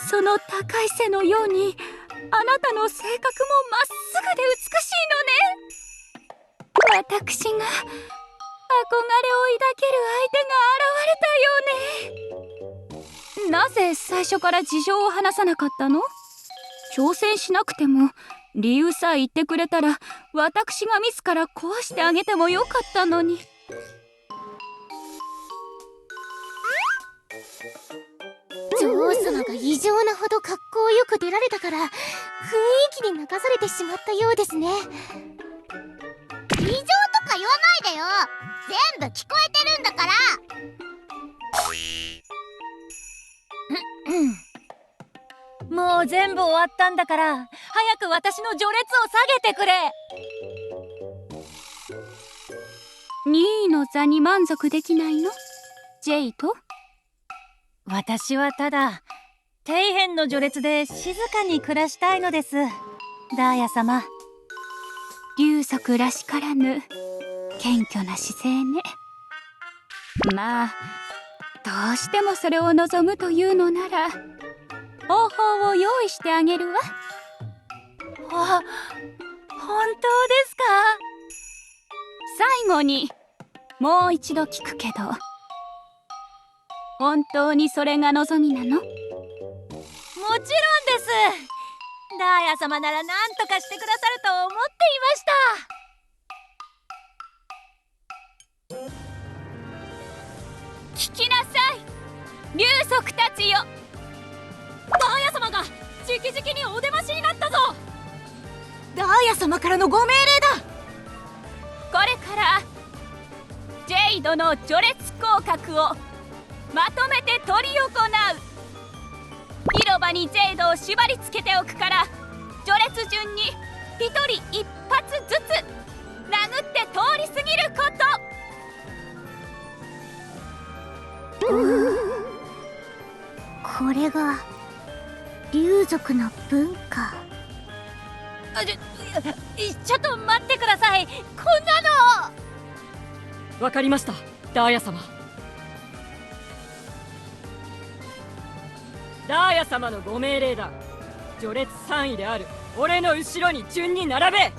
その高い背のようにあなたの性格もまっすぐで美しいのね。私が憧れを抱ける相手が現れたようね。なぜ最初から事情を話さなかったの？挑戦しなくても理由さえ言ってくれたら私が自ら壊してあげてもよかったのに。女王様が異常なほど格好よく出られたから雰囲気に流されてしまったようですね。異常とか言わないでよ。全部聞こえてるんだから。もう全部終わったんだから早く私の序列を下げてくれ。2位の座に満足できないの？ジェイド？私はただ底辺の序列で静かに暮らしたいのです。ダーヤ様。竜族らしからぬ謙虚な姿勢ね。まあどうしてもそれを望むというのなら方法を用意してあげるわ。本当ですか？最後にもう一度聞くけど、本当にそれが望みなの？もちろんです。ダーヤ様なら何とかしてくださると思っていました。聞きなさい、竜族たちよ。ダーヤ様が直々にお出ましになったぞ。ダーヤ様からのご命令だ。これからジェイドの序列降格をまとめて執り行う。広場にジェイドを縛り付けておくから序列順に一人一発ずつ殴って通り過ぎること。これが竜族の文化。ちょっと待ってください。こんなの。わかりました、ダーヤ様。ダーヤ様のご命令だ。序列3位である俺の後ろに順に並べ。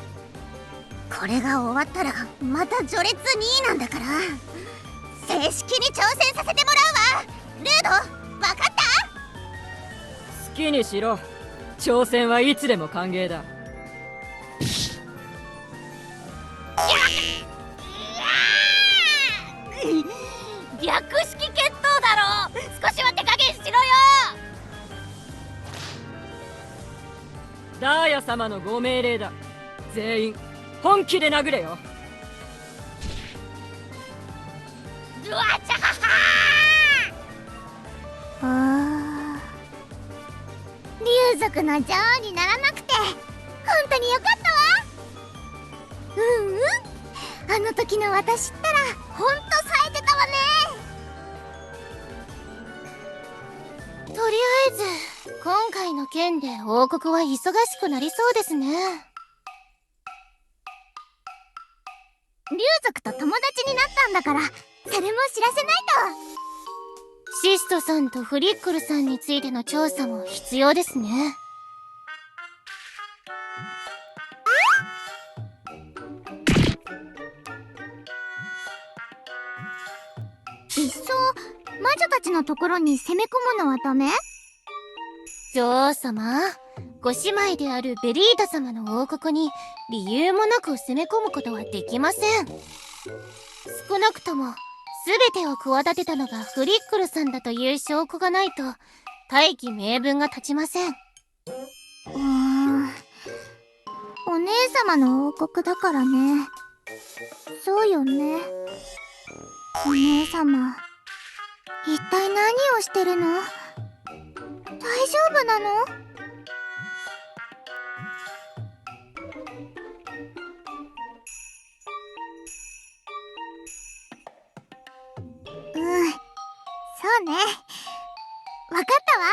これが終わったらまた序列2位なんだから正式に挑戦させてもらうわ。ルード、わかった？好きにしろ。挑戦はいつでも歓迎だ。略式決闘だろ。少しは手加減しろよ。ダーヤ様のご命令だ。全員本気で殴れよ。うわちゃはは竜族の女王にならなくて本当によかったわ。あの時の私ったらほんと冴えてたわね。とりあえず今回の件で王国は忙しくなりそうですね。竜族と友達になったんだからそれも知らせないと。シストさんとフリックルさんについての調査も必要ですね。いっそ魔女たちのところに攻め込むのはダメ？女王様、ご姉妹であるベリータ様の王国に理由もなく攻め込むことはできません。少なくとも全てを企てたのがフリックルさんだという証拠がないと大義名分が立ちません。お姉様の王国だからね。そうよね。お姉様一体何をしてるの？大丈夫なの？そうね。わかったわ。